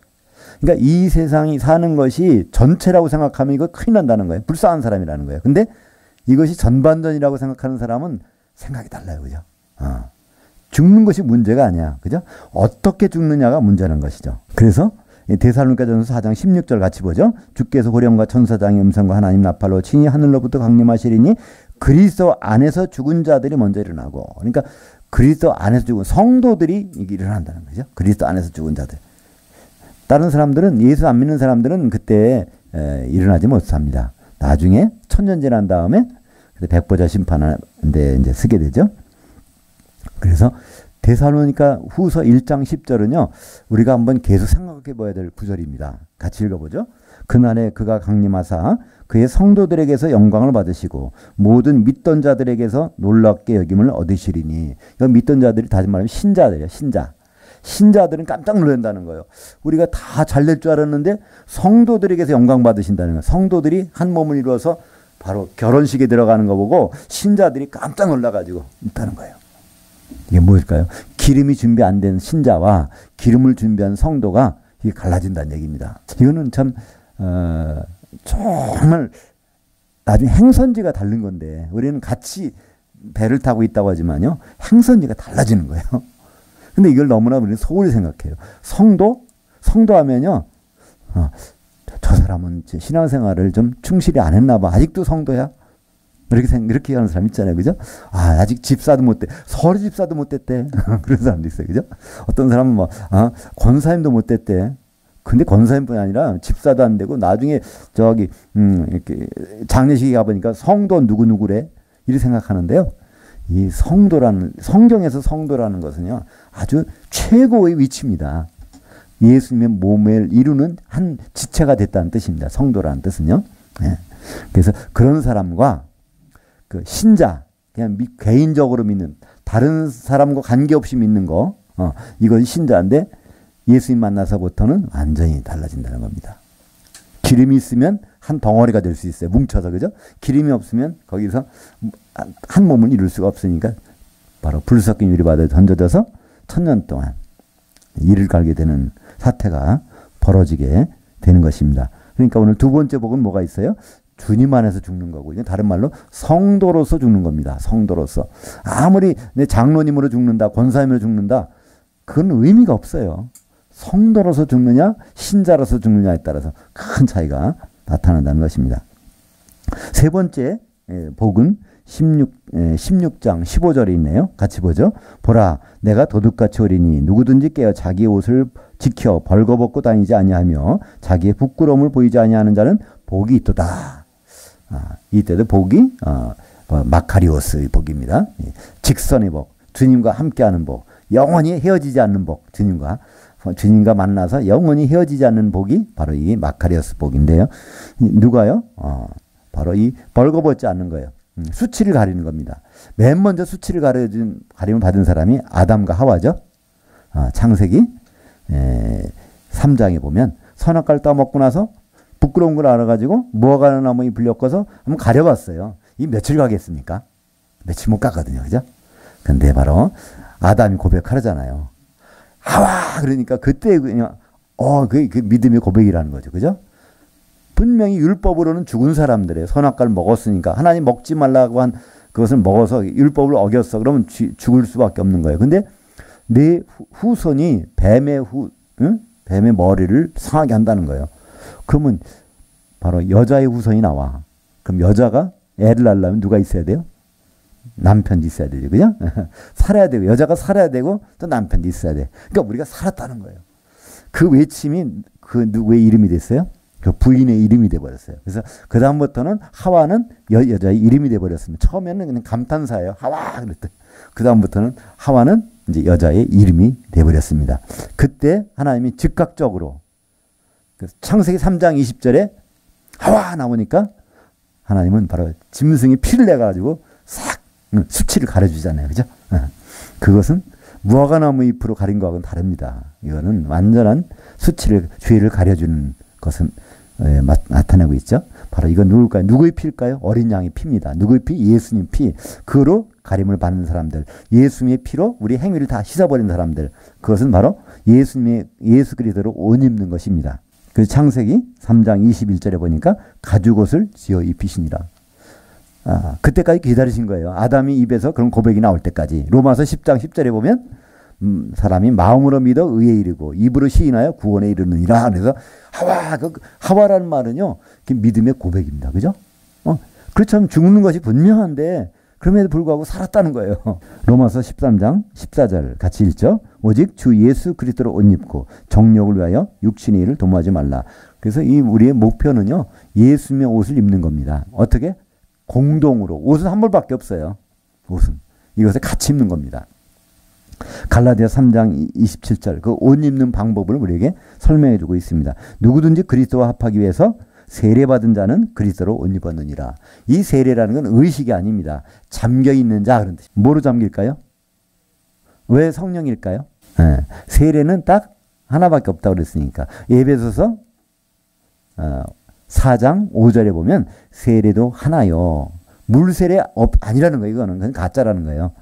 그러니까 이 세상이 사는 것이 전체라고 생각하면 이거 큰일 난다는 거예요. 불쌍한 사람이라는 거예요. 근데 이것이 전반전이라고 생각하는 사람은 생각이 달라요. 그죠? 죽는 것이 문제가 아니야. 그죠? 어떻게 죽느냐가 문제라는 것이죠. 그래서 데살로니가전서 4장 16절 같이 보죠. 주께서 호령과 천사장의 음성과 하나님 나팔로 친히 하늘로부터 강림하시리니 그리스도 안에서 죽은 자들이 먼저 일어나고, 그러니까 그리스도 안에서 죽은 성도들이 일어난다는 거죠. 그리스도 안에서 죽은 자들. 다른 사람들은, 예수 안 믿는 사람들은 그때 일어나지 못합니다. 나중에 천년 지난 다음에 백보자 심판하는데 이제 쓰게 되죠. 그래서 데살로니가 후서 1장 10절은요, 우리가 한번 계속 생각해 봐야 될 구절입니다. 같이 읽어보죠. 그날에 그가 강림하사 그의 성도들에게서 영광을 받으시고 모든 믿던 자들에게서 놀랍게 여김을 얻으시리니. 믿던 자들이 다시 말하면 신자들이에요. 신자들은 깜짝 놀란다는 거예요. 우리가 다 잘 될 줄 알았는데 성도들에게서 영광 받으신다는 거예요. 성도들이 한 몸을 이루어서 바로 결혼식에 들어가는 거 보고 신자들이 깜짝 놀라가지고 있다는 거예요. 이게 무엇일까요? 기름이 준비 안 된 신자와 기름을 준비한 성도가 이게 갈라진다는 얘기입니다. 이거는 참 정말 나중에 행선지가 다른 건데, 우리는 같이 배를 타고 있다고 하지만요, 행선지가 달라지는 거예요. 근데 이걸 너무나 우리는 소홀히 생각해요. 성도 하면요, 저 사람은 신앙생활을 좀 충실히 안 했나 봐. 아직도 성도야? 이렇게 하는 사람 있잖아요. 그죠? 아직 집사도 못 돼. 서류 집사도 못 됐대. 그런 사람도 있어요. 그죠? 어떤 사람은 권사님도 못 됐대. 근데 권사님뿐이 아니라 집사도 안 되고, 나중에 이렇게 장례식에 가보니까 성도 누구누구래? 이렇게 생각하는데요. 이 성경에서 성도라는 것은요, 아주 최고의 위치입니다. 예수님의 몸을 이루는 한 지체가 됐다는 뜻입니다. 성도라는 뜻은요. 네. 그래서 그런 사람과 그 신자, 그냥 개인적으로 믿는, 다른 사람과 관계없이 믿는 거, 이건 신자인데 예수님 만나서부터는 완전히 달라진다는 겁니다. 기름이 있으면 한 덩어리가 될 수 있어요. 뭉쳐서, 그죠? 기름이 없으면 거기서 한 몸을 이룰 수가 없으니까 바로 불 섞인 유리바다에 던져져서 1000년 동안 이를 갈게 되는 사태가 벌어지게 되는 것입니다. 그러니까 오늘 두 번째 복은 뭐가 있어요? 주님 안에서 죽는 거고요. 다른 말로 성도로서 죽는 겁니다. 성도로서. 아무리 내 장로님으로 죽는다, 권사님으로 죽는다, 그건 의미가 없어요. 성도로서 죽느냐, 신자로서 죽느냐에 따라서 큰 차이가 나타난다는 것입니다. 세 번째 복은 16장 15절에 있네요. 같이 보죠. 보라, 내가 도둑같이 오리니 누구든지 깨어 자기의 옷을 지켜 벌거벗고 다니지 아니하며 자기의 부끄러움을 보이지 아니하는 자는 복이 있도다. 이때도 복이 마카리오스의 복입니다. 직선의 복, 주님과 함께하는 복, 영원히 헤어지지 않는 복, 주님과 만나서 영원히 헤어지지 않는 복이 바로 이 마카리오스 복인데요. 누가요? 바로 이 벌거벗지 않는 거예요. 수치를 가리는 겁니다. 맨 먼저 수치를 가림을 받은 사람이 아담과 하와죠. 창세기 3장에 보면 선악과를 따먹고 나서 부끄러운 걸 알아가지고 무화과 나무에 불 엮어서 한번 가려봤어요. 이 며칠 가겠습니까? 며칠 못 가거든요. 그죠? 근데 바로 아담이 고백하잖아요. 하와! 그러니까 그때 그냥, 그 믿음의 고백이라는 거죠. 그죠? 분명히 율법으로는 죽은 사람들의 선악과를 먹었으니까 하나님 먹지 말라고 한 그것을 먹어서 율법을 어겼어. 그러면 죽을 수밖에 없는 거예요. 근데 내 후손이 뱀의 머리를 상하게 한다는 거예요. 그러면 바로 여자의 후손이 나와. 그럼 여자가 애를 낳으려면 누가 있어야 돼요? 남편도 있어야 되죠. 그죠? 살아야 되고, 여자가 살아야 되고, 또 남편도 있어야 돼. 그러니까 우리가 살았다는 거예요. 그 외침이 그 누구의 이름이 됐어요? 그 부인의 이름이 돼버렸어요. 그래서 그다음부터는 하와는 여자의 이름이 돼버렸습니다. 처음에는 그냥 감탄사예요. 하와! 그랬더니. 그다음부터는 하와는 이제 여자의 이름이 돼버렸습니다. 그때 하나님이 즉각적으로 창세기 3장 20절에 하와 나오니까 하나님은 바로 짐승이 피를 내가지고 싹 수치를 가려주잖아요. 그죠? 그것은 무화과나무 잎으로 가린 거하고는 다릅니다. 이거는 완전한 수치를, 죄를 가려주는 것은 나타내고 있죠. 바로 이건 누굴까요? 누구의 피일까요? 어린 양의 피입니다. 누구의 피? 예수님 피. 그로 가림을 받는 사람들. 예수님의 피로 우리 행위를 다 씻어버린 사람들. 그것은 바로 예수 그리스도로 옷 입는 것입니다. 그 창세기 3장 21절에 보니까 가죽옷을 지어 입히시니라. 그때까지 기다리신 거예요. 아담이 입에서 그런 고백이 나올 때까지. 로마서 10장 10절에 보면 사람이 마음으로 믿어 의에 이르고 입으로 시인하여 구원에 이르느니라. 그래서 하와라는 말은요, 믿음의 고백입니다. 그죠? 그렇다면 죽는 것이 분명한데 그럼에도 불구하고 살았다는 거예요. 로마서 13장 14절 같이 읽죠. 오직 주 예수 그리스도로 옷 입고 정욕을 위하여 육신의 일을 도모하지 말라. 그래서 이 우리의 목표는요, 예수님의 옷을 입는 겁니다. 어떻게? 공동으로. 옷은 한 벌밖에 없어요. 옷은. 이것을 같이 입는 겁니다. 갈라디아 3장 27절 그 옷 입는 방법을 우리에게 설명해 주고 있습니다. 누구든지 그리스도와 합하기 위해서 세례받은 자는 그리스도로 옷 입었느니라. 이 세례라는 건 의식이 아닙니다. 잠겨있는 자 그런 뜻. 뭐로 잠길까요? 왜 성령일까요? 세례는 딱 하나밖에 없다고 그랬으니까. 에베소서 4장 5절에 보면 세례도 하나요. 물세례 아니라는 거예요. 이거는 그건 가짜라는 거예요.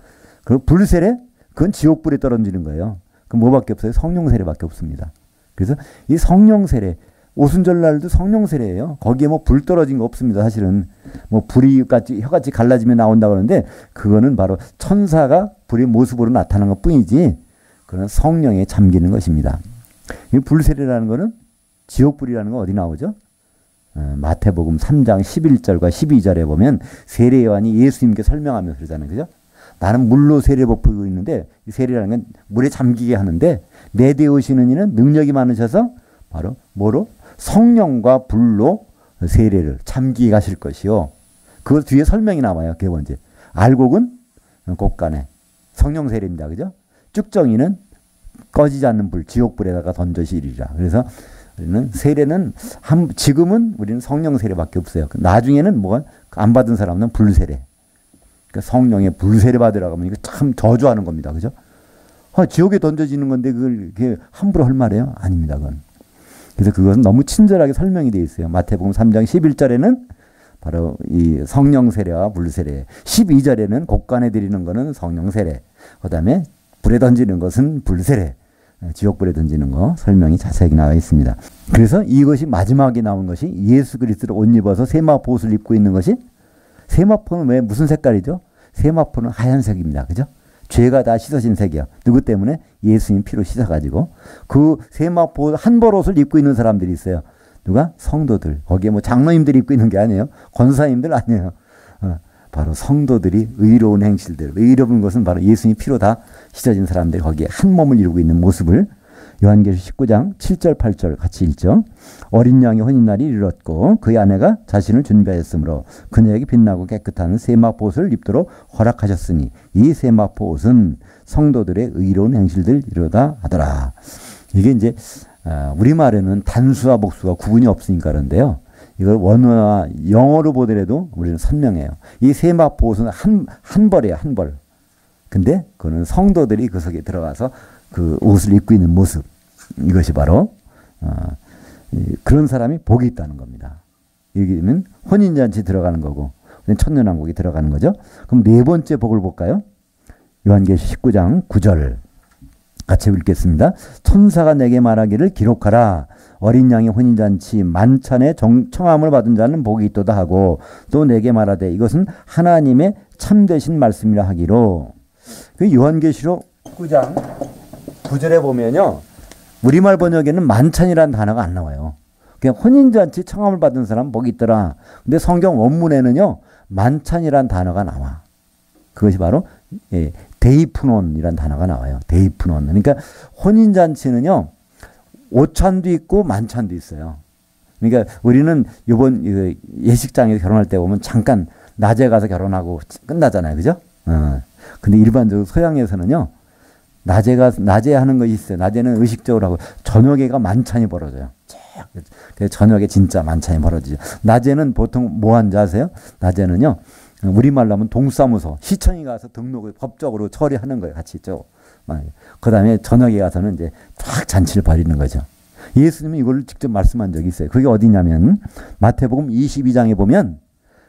그리고 불세례 그건 지옥불에 떨어지는 거예요. 그럼 뭐밖에 없어요? 성령 세례밖에 없습니다. 그래서 이 성령 세례 오순절날도 성령 세례예요. 거기에 뭐 불 떨어진 거 없습니다. 사실은 뭐 불이 같이 혀같이 갈라지면 나온다고 하는데 그거는 바로 천사가 불의 모습으로 나타난 것 뿐이지 그건 성령에 잠기는 것입니다. 이 불세례라는 거는 지옥불이라는 건 어디 나오죠? 마태복음 3장 11절과 12절에 보면 세례 요한이 예수님께 설명하면서 그러잖아요. 그죠? 나는 물로 세례 베풀고 있는데 이 세례라는 건 물에 잠기게 하는데 내 뒤에 오시는 이는 능력이 많으셔서 바로 뭐로? 성령과 불로 세례를 잠기게 하실 것이요. 그 뒤에 설명이 나와요. 그게 뭔지. 알곡은 곡간에 성령 세례입니다. 그죠? 쭉정이는 꺼지지 않는 불, 지옥불에다가 던져시리라. 그래서 우리는 세례는 지금은 우리는 성령 세례밖에 없어요. 나중에는 뭐가 안 받은 사람은 불세례. 그러니까 성령의 불세례 받으라고 하면 이거 참 저주하는 겁니다. 그죠? 지옥에 던져지는 건데 그걸 함부로 할 말이에요? 아닙니다. 그건. 그래서 그것은 너무 친절하게 설명이 되어 있어요. 마태복음 3장 11절에는 바로 이 성령 세례와 불세례, 12절에는 곡간에 드리는 것은 성령 세례, 그 다음에 불에 던지는 것은 불세례, 지옥불에 던지는 거 설명이 자세하게 나와 있습니다. 그래서 이것이 마지막에 나온 것이 예수 그리스도를 옷 입어서 세마포 옷을 입고 있는 것이 세마포는 왜 무슨 색깔이죠? 세마포는 하얀색입니다. 그죠? 죄가 다 씻어진 색이요. 누구 때문에? 예수님 피로 씻어가지고 그 세마포 한 벌 옷을 입고 있는 사람들이 있어요. 누가? 성도들. 거기에 뭐 장로님들이 입고 있는 게 아니에요. 권사님들 아니에요. 바로 성도들이 의로운 행실들. 의로운 것은 바로 예수님 피로 다 씻어진 사람들이 거기에 한 몸을 이루고 있는 모습을 요한계시록 19장 7절 8절 같이 읽죠. 어린 양의 혼인날이 이르렀고 그의 아내가 자신을 준비하였으므로 그녀에게 빛나고 깨끗한 세마포 옷을 입도록 허락하셨으니 이 세마포 옷은 성도들의 의로운 행실들 이루다 하더라. 이게 이제 우리말에는 단수와 복수가 구분이 없으니까 그런데요. 이걸 원어와 영어로 보더라도 우리는 선명해요. 이 세마포 옷은 한 벌이에요. 한 벌. 근데 그거는 성도들이 그 속에 들어가서 그 옷을 입고 있는 모습. 이것이 바로 그런 사람이 복이 있다는 겁니다. 여기는 혼인잔치 들어가는 거고 천년왕국이 들어가는 거죠. 그럼 네 번째 복을 볼까요? 요한계시 19장 9절 같이 읽겠습니다. 천사가 내게 말하기를 기록하라. 어린 양의 혼인잔치 만찬의 청함을 받은 자는 복이 있도다 하고 또 내게 말하되 이것은 하나님의 참되신 말씀이라 하기로. 그 요한계시록 19장 9절에 보면요. 우리말 번역에는 만찬이라는 단어가 안 나와요. 그냥 혼인잔치 청함을 받은 사람 복이 있더라. 근데 성경 원문에는요. 만찬이라는 단어가 나와. 그것이 바로 데이프논이라는 단어가 나와요. 데이프논. 그러니까 혼인잔치는요. 오찬도 있고 만찬도 있어요. 그러니까 우리는 이번 예식장에서 결혼할 때 보면 잠깐 낮에 가서 결혼하고 끝나잖아요. 그죠? 근데 일반적으로 서양에서는요. 낮에 하는 것이 있어요. 낮에는 의식적으로 하고 저녁에가 만찬이 벌어져요. 그래서 저녁에 진짜 만찬이 벌어지죠. 낮에는 보통 뭐 하는지 아세요? 낮에는요. 우리말로 하면 동사무소, 시청에 가서 등록을 법적으로 처리하는 거예요. 같이 있죠. 그 다음에 저녁에 가서는 이제 쫙 잔치를 벌이는 거죠. 예수님이 이걸 직접 말씀한 적이 있어요. 그게 어디냐면 마태복음 22장에 보면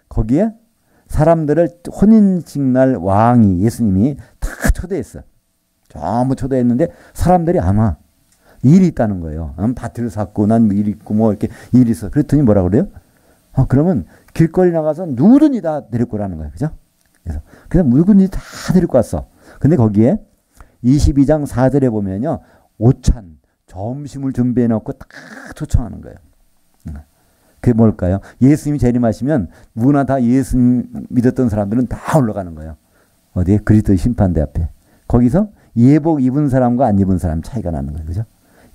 거기에 사람들을 혼인식 날 왕이 예수님이 다 초대했어요. 전부 초대했는데 사람들이 안 와. 일이 있다는 거예요. 밭을 샀고 난 일 있고 뭐 이렇게 일이 있어. 그랬더니 뭐라 그래요? 그러면 길거리 나가서 누구든지 다 데리고 오라는 거예요. 그죠? 그래서 누구든지 다 데리고 왔어. 근데 거기에 22장 4절에 보면요. 오찬, 점심을 준비해 놓고 딱 초청하는 거예요. 그게 뭘까요? 예수님이 재림하시면 누구나 다 예수님 믿었던 사람들은 다 올라가는 거예요. 어디에? 그리스도의 심판대 앞에. 거기서 예복 입은 사람과 안 입은 사람 차이가 나는 거예요. 그죠?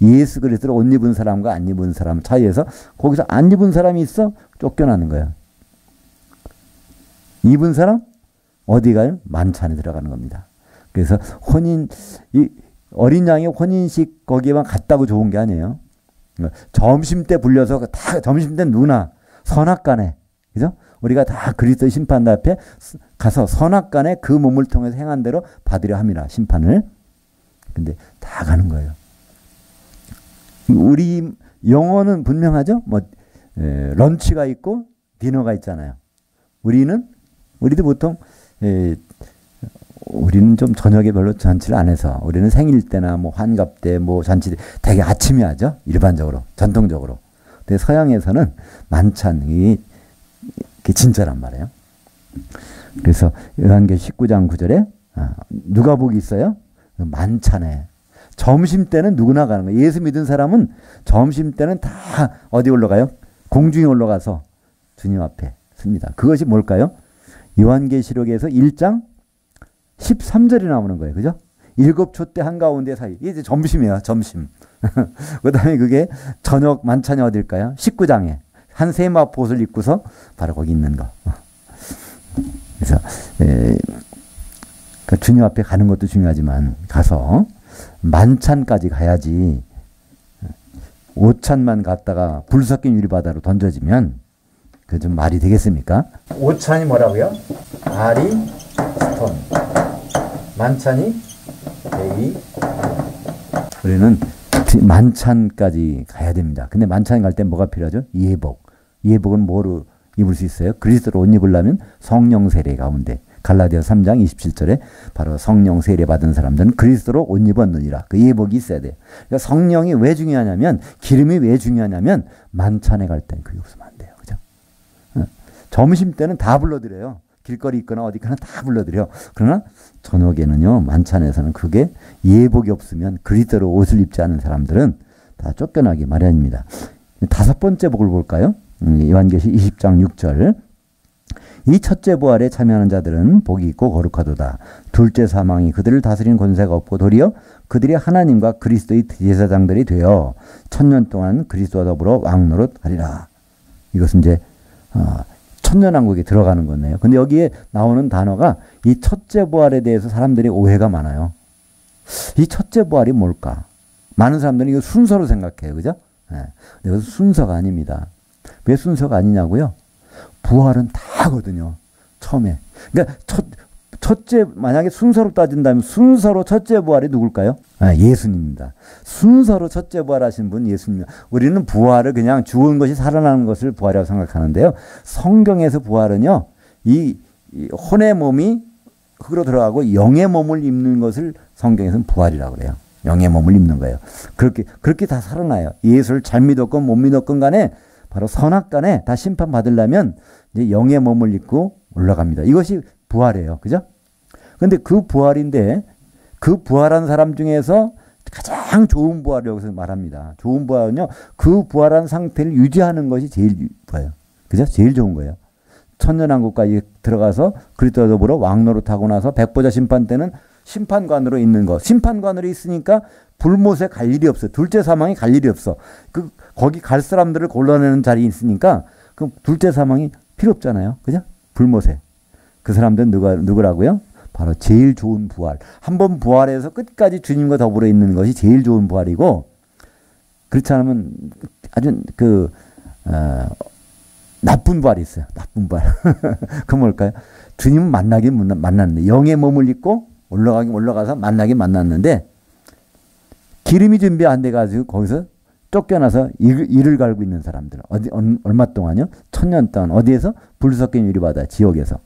예수 그리스도를 옷 입은 사람과 안 입은 사람 차이에서 거기서 안 입은 사람이 있어? 쫓겨나는 거예요. 입은 사람? 어디 가요? 만찬에 들어가는 겁니다. 그래서 어린 양의 혼인식 거기에만 갔다고 좋은 게 아니에요. 점심 때 불려서 다 점심 때 누나 선악간에 그죠? 우리가 다 그리스도의 심판 앞에 가서 선악간에 그 몸을 통해서 행한 대로 받으려 함이라 심판을. 근데 다 가는 거예요. 우리 영어는 분명하죠. 뭐 런치가 있고 디너가 있잖아요. 우리도 보통 우리는 좀 저녁에 별로 잔치를 안 해서 우리는 생일 때나 뭐 환갑 때 뭐 잔치 되게 아침에 하죠. 일반적으로 전통적으로. 근데 서양에서는 만찬이 진짜란 말이에요. 그래서 요한계시 19장 9절에 누가복이 있어요. 만찬에 점심 때는 누구나 가는 거예요. 예수 믿은 사람은 점심 때는 다 어디 올라가요? 공중에 올라가서 주님 앞에 씁니다. 그것이 뭘까요? 요한계시록에서 1장 13절이 나오는 거예요. 그죠? 7초 때 한가운데 사이. 이게 점심이에요. 점심. 그 다음에 그게 저녁 만찬이 어딜까요? 19장에. 한 세마포 옷을 입고서 바로 거기 있는 거. 그래서 그러니까 주님 앞에 가는 것도 중요하지만 가서 만찬까지 가야지. 오찬만 갔다가 불 섞인 유리바다로 던져지면 그 좀 말이 되겠습니까? 오찬이 뭐라고요? 아리 스톤. 만찬이 데이. 우리는 만찬까지 가야 됩니다. 근데 만찬 갈 때 뭐가 필요하죠? 예복. 예복은 뭐로 입을 수 있어요? 그리스도로 옷 입으려면 성령 세례 가운데 갈라디아 3장 27절에 바로 성령 세례 받은 사람들은 그리스도로 옷 입었느니라. 그 예복이 있어야 돼요. 그러니까 성령이 왜 중요하냐면 기름이 왜 중요하냐면 만찬에 갈 때는 그게 없으면 안 돼요. 그죠? 점심 때는 다 불러드려요. 길거리 있거나 어디 가나 다 불러드려. 그러나 저녁에는요. 만찬에서는 그게 예복이 없으면 그리스도로 옷을 입지 않은 사람들은 다 쫓겨나기 마련입니다. 5번째 복을 볼까요? 요한계시 20장 6절. 이 첫째 부활에 참여하는 자들은 복이 있고 거룩하도다. 둘째 사망이 그들을 다스리는 권세가 없고 도리어 그들이 하나님과 그리스도의 제사장들이 되어 1000년 동안 그리스도와 더불어 왕노릇하리라. 이것은 이제 천년왕국에 들어가는 거네요. 근데 여기에 나오는 단어가 이 첫째 부활에 대해서 사람들이 오해가 많아요. 이 첫째 부활이 뭘까? 많은 사람들은 이거 순서로 생각해요. 그죠? 네. 이것은 순서가 아닙니다. 왜 순서가 아니냐고요? 부활은 다거든요. 처음에. 그러니까 첫째 만약에 순서로 따진다면 순서로 첫째 부활이 누굴까요? 예수님입니다. 순서로 첫째 부활하신 분 예수님. 우리는 부활을 그냥 죽은 것이 살아나는 것을 부활이라고 생각하는데요. 성경에서 부활은요. 이 혼의 몸이 흙으로 들어가고 영의 몸을 입는 것을 성경에서는 부활이라고 그래요. 영의 몸을 입는 거예요. 그렇게 다 살아나요. 예수를 잘 믿었건 못 믿었건 간에 바로 선악간에 다 심판받으려면 이제 영의 몸을 입고 올라갑니다. 이것이 부활이에요. 그죠? 근데 그 부활인데 그 부활한 사람 중에서 가장 좋은 부활을 여기서 말합니다. 좋은 부활은요, 그 부활한 상태를 유지하는 것이 제일 좋아요. 그죠? 제일 좋은 거예요. 천년왕국까지 들어가서 그리스도와 더불어 왕노릇하고 나서 백보자 심판 때는 심판관으로 있는 거. 심판관으로 있으니까 불못에 갈 일이 없어. 둘째 사망이 갈 일이 없어. 거기 갈 사람들을 골라내는 자리에 있으니까 그 둘째 사망이 필요 없잖아요. 그죠? 불못에. 그 사람들은 누구라고요? 바로 제일 좋은 부활. 한번 부활해서 끝까지 주님과 더불어 있는 것이 제일 좋은 부활이고, 그렇지 않으면 아주 나쁜 부활이 있어요. 나쁜 부활. 그 뭘까요? 주님은 만났는데, 영의 몸을 입고 올라가서 만났는데, 기름이 준비 안 돼가지고 거기서 쫓겨나서 이를 갈고 있는 사람들. 얼마 동안요? 1000년 동안. 어디에서? 불 섞인 유리바다, 지옥에서.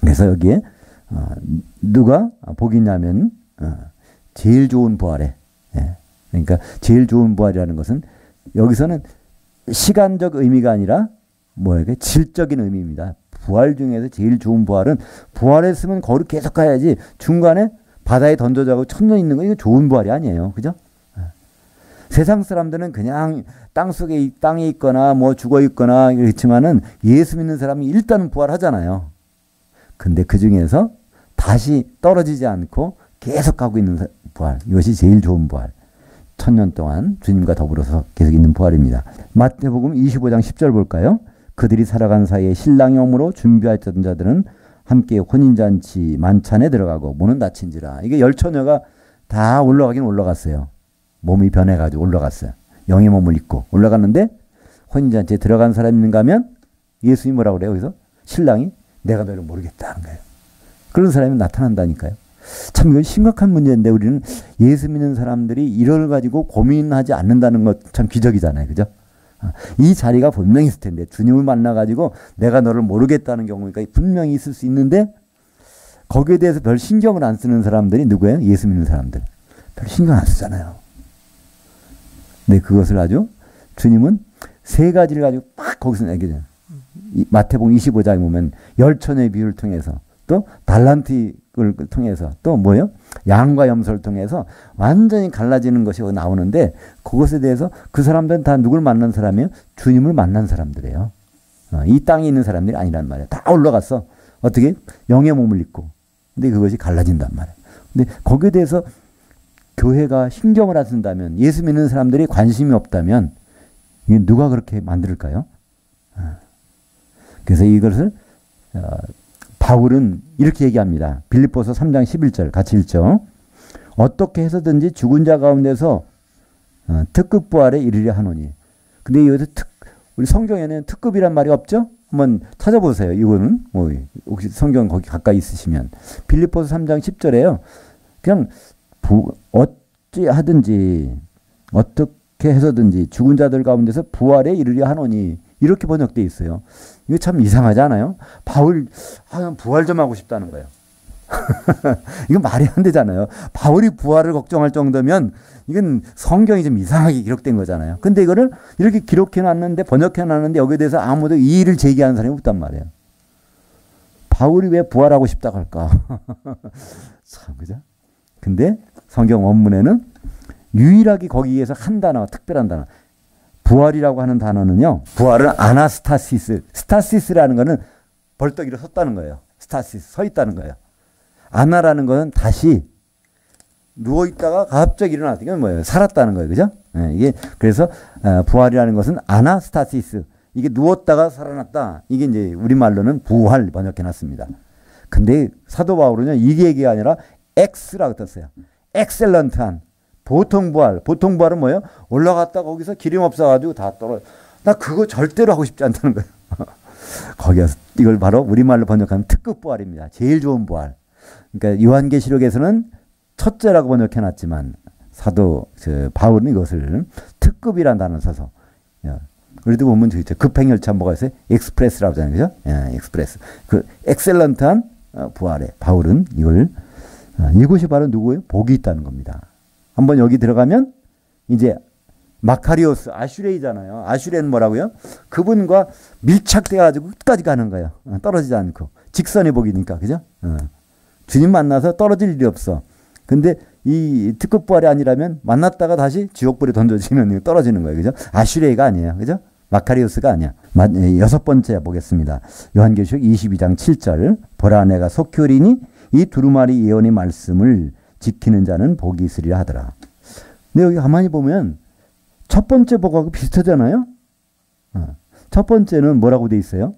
그래서 여기에 누가 복이 있냐면 제일 좋은 부활에, 그러니까 제일 좋은 부활이라는 것은 여기서는 시간적 의미가 아니라 뭐예요? 질적인 의미입니다. 부활 중에서 제일 좋은 부활은, 부활했으면 거기 계속 가야지 중간에 바다에 던져져가고 1000년 있는 거, 이거 좋은 부활이 아니에요. 그죠? 세상 사람들은 그냥 땅에 있거나 뭐 죽어 있거나 그렇지만은 예수 믿는 사람이 일단은 부활하잖아요. 근데 그 중에서 다시 떨어지지 않고 계속 가고 있는 부활. 이것이 제일 좋은 부활. 1000년 동안 주님과 더불어서 계속 있는 부활입니다. 마태복음 25장 10절 볼까요? 그들이 살아간 사이에 신랑이 오므로 준비하였던 자들은 함께 혼인잔치 만찬에 들어가고 문은 닫힌지라. 이게 열처녀가 다 올라가긴 올라갔어요. 몸이 변해가지고 올라갔어요. 영의 몸을 입고 올라갔는데 혼인잔치에 들어간 사람이 있는가 하면 예수님이 뭐라고 그래요? 여기서 신랑이 내가 너를 모르겠다는 거예요. 그런 사람이 나타난다니까요. 참 이건 심각한 문제인데 우리는 예수 믿는 사람들이 이걸 가지고 고민하지 않는다는 것 참 기적이잖아요. 그죠? 이 자리가 분명히 있을 텐데 주님을 만나가지고 내가 너를 모르겠다는 경우가 분명히 있을 수 있는데 거기에 대해서 별 신경을 안 쓰는 사람들이 누구예요? 예수 믿는 사람들. 별 신경 안 쓰잖아요. 근데 그것을 아주 주님은 세 가지를 가지고 딱 거기서 얘기해요. 마태복음 25장에 보면 열처녀의 비유를 통해서 또 달란트를 통해서 또 뭐예요? 양과 염소를 통해서 완전히 갈라지는 것이 나오는데 그것에 대해서 그 사람들은 다 누굴 만난 사람이에요? 주님을 만난 사람들이에요. 이 땅에 있는 사람들이 아니란 말이에요. 다 올라갔어. 어떻게? 영의 몸을 입고. 근데 그것이 갈라진단 말이에요. 근데 거기에 대해서 교회가 신경을 안 쓴다면, 예수 믿는 사람들이 관심이 없다면 이게 누가 그렇게 만들까요? 그래서 이것을 바울은 이렇게 얘기합니다. 빌립보서 3장 11절 같이 읽죠. 어떻게 해서든지 죽은 자 가운데서 특급 부활에 이르려 하노니. 근데 여기서 우리 성경에는 특급이란 말이 없죠? 한번 찾아보세요. 이거는 혹시 성경 거기 가까이 있으시면 빌립보서 3장 10절에요. 그냥 어찌하든지 어떻게 해서든지 죽은 자들 가운데서 부활에 이르려 하노니 이렇게 번역되어 있어요. 이거 참 이상하지 않아요? 바울 부활 좀 하고 싶다는 거예요. 이건 말이 안 되잖아요. 바울이 부활을 걱정할 정도면 이건 성경이 좀 이상하게 기록된 거잖아요. 근데 이거를 이렇게 기록해 놨는데, 번역해 놨는데 여기에 대해서 아무도 이의를 제기하는 사람이 없단 말이에요. 바울이 왜 부활하고 싶다고 할까? 참, 그죠? 근데 성경 원문에는 유일하게 거기에서 한 단어, 특별한 단어, 부활이라고 하는 단어는요, 부활은 아나스타시스, 스타시스라는 거는 벌떡 일어섰다는 거예요. 스타시스, 서 있다는 거예요. 아나라는 거는 다시 누워있다가 갑자기 일어났다. 이건 뭐예요? 살았다는 거예요. 그죠? 이게, 그래서, 부활이라는 것은 아나스타시스. 이게 누웠다가 살아났다. 이게 이제 우리말로는 부활 번역해 놨습니다. 근데 사도 바울은요, 이게 얘기가 아니라 X라고 떴어요. 엑셀런트한. 보통 부활. 보통 부활은 뭐예요? 올라갔다 거기서 기름 없어가지고 다 떨어져. 나 그거 절대로 하고 싶지 않다는 거예요. 거기서 이걸 바로 우리말로 번역하면 특급 부활입니다. 제일 좋은 부활. 그러니까 요한계시록에서는 첫째라고 번역해 놨지만 사도 바울은 이것을 특급이라는 단어를 써서, 우리도 보면 저 급행열차 뭐가 있어요? 엑스프레스라고 하잖아요. 그죠? 예, 엑스프레스. 그 엑셀런트한 부활해. 바울은 이것이 바로 누구예요? 복이 있다는 겁니다. 한번 여기 들어가면 이제 마카리오스 아슈레이잖아요. 아슈레는 뭐라고요? 그분과 밀착돼가지고 끝까지 가는 거예요. 떨어지지 않고. 직선의 복이니까, 그죠? 주님 만나서 떨어질 일이 없어. 근데 이 특급 부활이 아니라면 만났다가 다시 지옥불에 던져지면 떨어지는 거예요. 그죠? 아슈레이가 아니에요. 그죠? 마카리오스가 아니야. 여섯 번째 보겠습니다. 요한계시록 22장 7절. 보라 내가 속히 오리니 이 두루마리 예언의 말씀을 지키는 자는 복이 있으리라 하더라. 근데 여기 가만히 보면 첫 번째 복하고 비슷하잖아요. 첫 번째는 뭐라고 돼 있어요?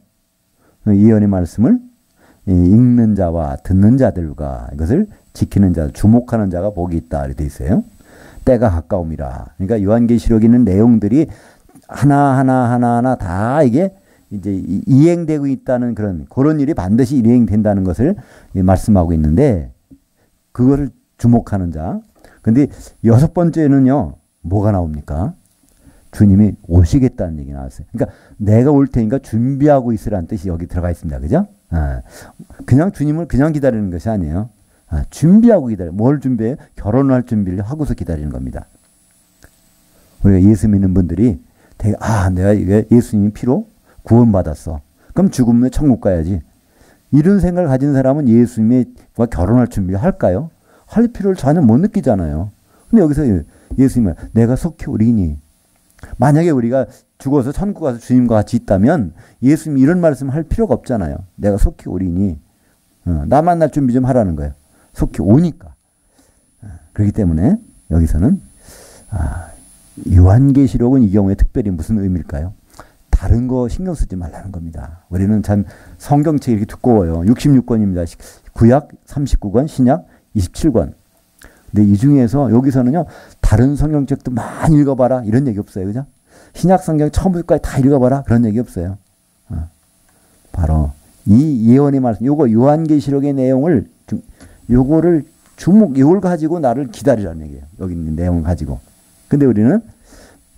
예언의 말씀을 읽는 자와 듣는 자들과 이것을 지키는 자, 주목하는 자가 복이 있다 이렇게 돼 있어요. 때가 가까움이라. 그러니까 요한계시록에 있는 내용들이 하나하나 다 이게 이제 이행되고 있다는 그런 일이 반드시 이행된다는 것을 말씀하고 있는데 그거를 주목하는 자. 근데 여섯 번째는요. 뭐가 나옵니까? 주님이 오시겠다는 얘기 나왔어요. 그러니까 내가 올 테니까 준비하고 있으라는 뜻이 여기 들어가 있습니다. 그죠? 그냥 주님을 그냥 기다리는 것이 아니에요. 준비하고 기다려. 뭘 준비해요? 결혼할 준비를 하고서 기다리는 겁니다. 우리가 예수 믿는 분들이 되게 내가 예수님 피로 구원받았어. 그럼 죽으면 천국 가야지. 이런 생각을 가진 사람은 예수님과 결혼할 준비를 할까요? 할 필요를 전혀 못 느끼잖아요. 근데 여기서 예수님은 내가 속히 오리니. 만약에 우리가 죽어서 천국 가서 주님과 같이 있다면 예수님이 이런 말씀 할 필요가 없잖아요. 내가 속히 오리니. 나 만날 준비 좀 하라는 거예요. 속히 오니까. 그렇기 때문에 여기서는 요한계시록은 이 경우에 특별히 무슨 의미일까요? 다른 거 신경 쓰지 말라는 겁니다. 우리는 참 성경책이 이렇게 두꺼워요. 66권입니다. 구약 39권, 신약 27권. 근데 이 중에서 여기서는요, 다른 성경책도 많이 읽어봐라. 이런 얘기 없어요. 그죠? 신약 성경 처음부터까지 다 읽어봐라. 그런 얘기 없어요. 바로 이 예언의 말씀, 요거 요한계시록의 내용을, 요거를 요걸 가지고 나를 기다리라는 얘기예요. 여기 있는 내용을 가지고. 근데 우리는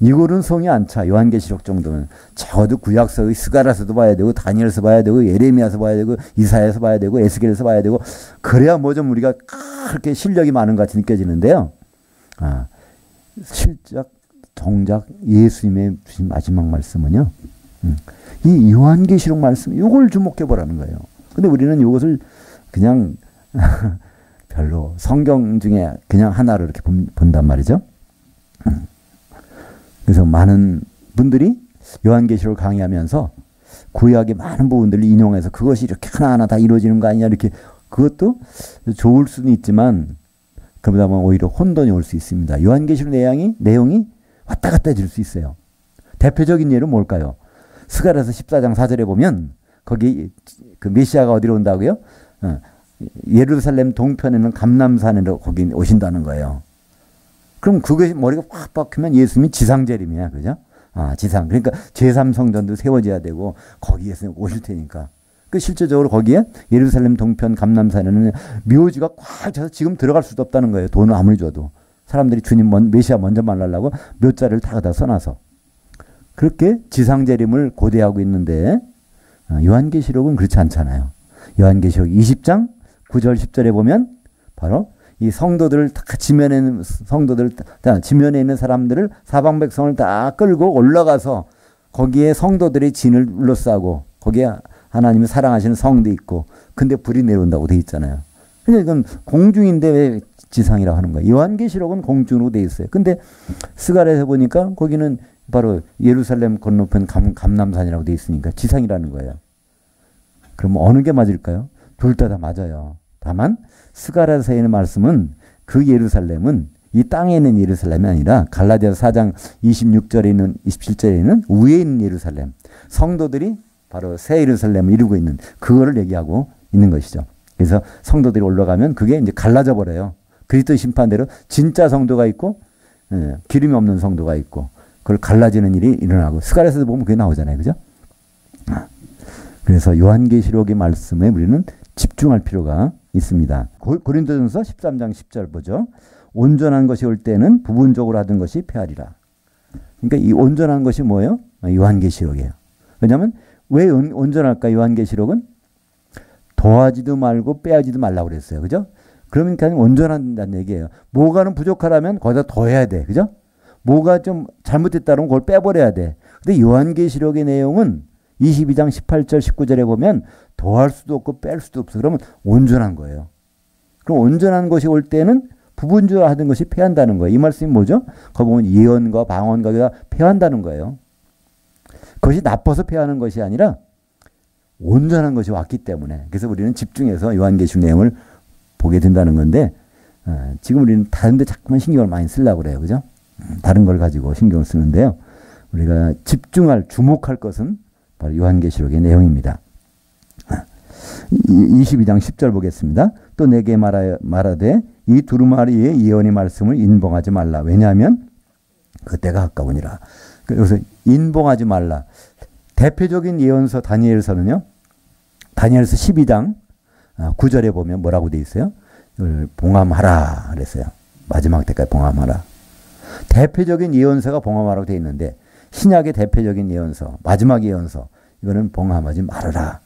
이거는 성이 안 차. 요한계시록 정도는. 적어도 구약서의 스가랴서도 봐야 되고 다니엘서 봐야 되고 예레미야서 봐야 되고 이사야서 봐야 되고 에스겔서 봐야 되고 그래야 뭐 좀 우리가 그렇게 실력이 많은 것 같이 느껴지는데요. 실작 정작 예수님의 주신 마지막 말씀은요. 이 요한계시록 말씀 이걸 주목해 보라는 거예요. 근데 우리는 이것을 그냥 별로 성경 중에 그냥 하나로 이렇게 본단 말이죠. 그래서 많은 분들이 요한계시록을 강의하면서 구약의 많은 부분들을 인용해서 그것이 이렇게 하나하나 다 이루어지는 거 아니냐 이렇게 그것도 좋을 수는 있지만 그러다 보면 오히려 혼돈이 올 수 있습니다. 요한계시록 내용이 왔다 갔다 해질 수 있어요. 대표적인 예는 뭘까요? 스가랴서 14장 4절에 보면 거기 그 메시아가 어디로 온다고요? 예루살렘 동편에는 감람산으로 거기 오신다는 거예요. 그럼 그것이 머리가 확 박히면 예수님이 지상재림이야. 그죠? 지상. 그러니까 제3성전도 세워져야 되고 거기에서 오실 테니까. 그 실제적으로 거기에 예루살렘 동편 감람산에는 묘지가 꽉 차서 지금 들어갈 수도 없다는 거예요. 돈을 아무리 줘도. 사람들이 주님 메시아 먼저 만나려고 묘자를 다 써놔서. 그렇게 지상재림을 고대하고 있는데 요한계시록은 그렇지 않잖아요. 요한계시록 20장 9절 10절에 보면 바로 이 성도들을 다 지면에 있는 사람들을 사방 백성을 다 끌고 올라가서 거기에 성도들의 진을 둘러싸고 거기에 하나님이 사랑하시는 성도 있고 근데 불이 내려온다고 돼 있잖아요. 그러니까 이건 공중인데 왜 지상이라고 하는 거예요. 요한계시록은 공중으로 돼 있어요. 근데 스가랴에서 보니까 거기는 바로 예루살렘 건너편 감람산이라고 돼 있으니까 지상이라는 거예요. 그럼 어느 게 맞을까요? 둘 다 맞아요. 다만 스가랴서에 있는 말씀은 그 예루살렘은 이 땅에 있는 예루살렘이 아니라 갈라디아서 4장 26절에 있는 27절에 있는 위에 있는 예루살렘 성도들이 바로 새 예루살렘을 이루고 있는 그거를 얘기하고 있는 것이죠. 그래서 성도들이 올라가면 그게 이제 갈라져 버려요. 그리스도 심판대로 진짜 성도가 있고 기름이 없는 성도가 있고 그걸 갈라지는 일이 일어나고 스가랴서도 보면 그게 나오잖아요. 그죠? 그래서 요한계시록의 말씀에 우리는 집중할 필요가 있습니다. 고린도전서 13장 10절 보죠. 온전한 것이 올 때는 부분적으로 하던 것이 패하리라. 그러니까 이 온전한 것이 뭐예요? 요한계시록이에요. 왜냐하면 왜 온전할까? 요한계시록은 더하지도 말고 빼야지도 말라고 그랬어요. 그죠? 그러니까 온전한다는 얘기예요. 뭐가는 부족하다면 거기다 더해야 돼. 그죠? 뭐가 좀 잘못됐다면 그걸 빼버려야 돼. 근데 요한계시록의 내용은 22장 18절 19절에 보면 더할 수도 없고 뺄 수도 없어. 그러면 온전한 거예요. 그럼 온전한 것이 올 때는 부분주의하던 것이 패한다는 거예요. 이 말씀이 뭐죠? 거기 보면 예언과 방언과 다 패한다는 거예요. 그것이 나빠서 패하는 것이 아니라 온전한 것이 왔기 때문에. 그래서 우리는 집중해서 요한계시록 내용을 보게 된다는 건데 지금 우리는 다른 데 자꾸만 신경을 많이 쓰려고 그래요. 그죠? 다른 걸 가지고 신경을 쓰는데요. 우리가 집중할, 주목할 것은 바로 요한계시록의 내용입니다. 22장 10절 보겠습니다. 또 내게 말하되 이 두루마리의 예언의 말씀을 인봉하지 말라. 왜냐하면 그때가 가까우니라. 여기서 인봉하지 말라. 대표적인 예언서 다니엘서는요. 다니엘서 12장 9절에 보면 뭐라고 돼 있어요? 이걸 봉함하라 그랬어요. 마지막 때까지 봉함하라. 대표적인 예언서가 봉함하라고 돼 있는데 신약의 대표적인 예언서, 마지막 예언서 이거는 봉함하지 말아라.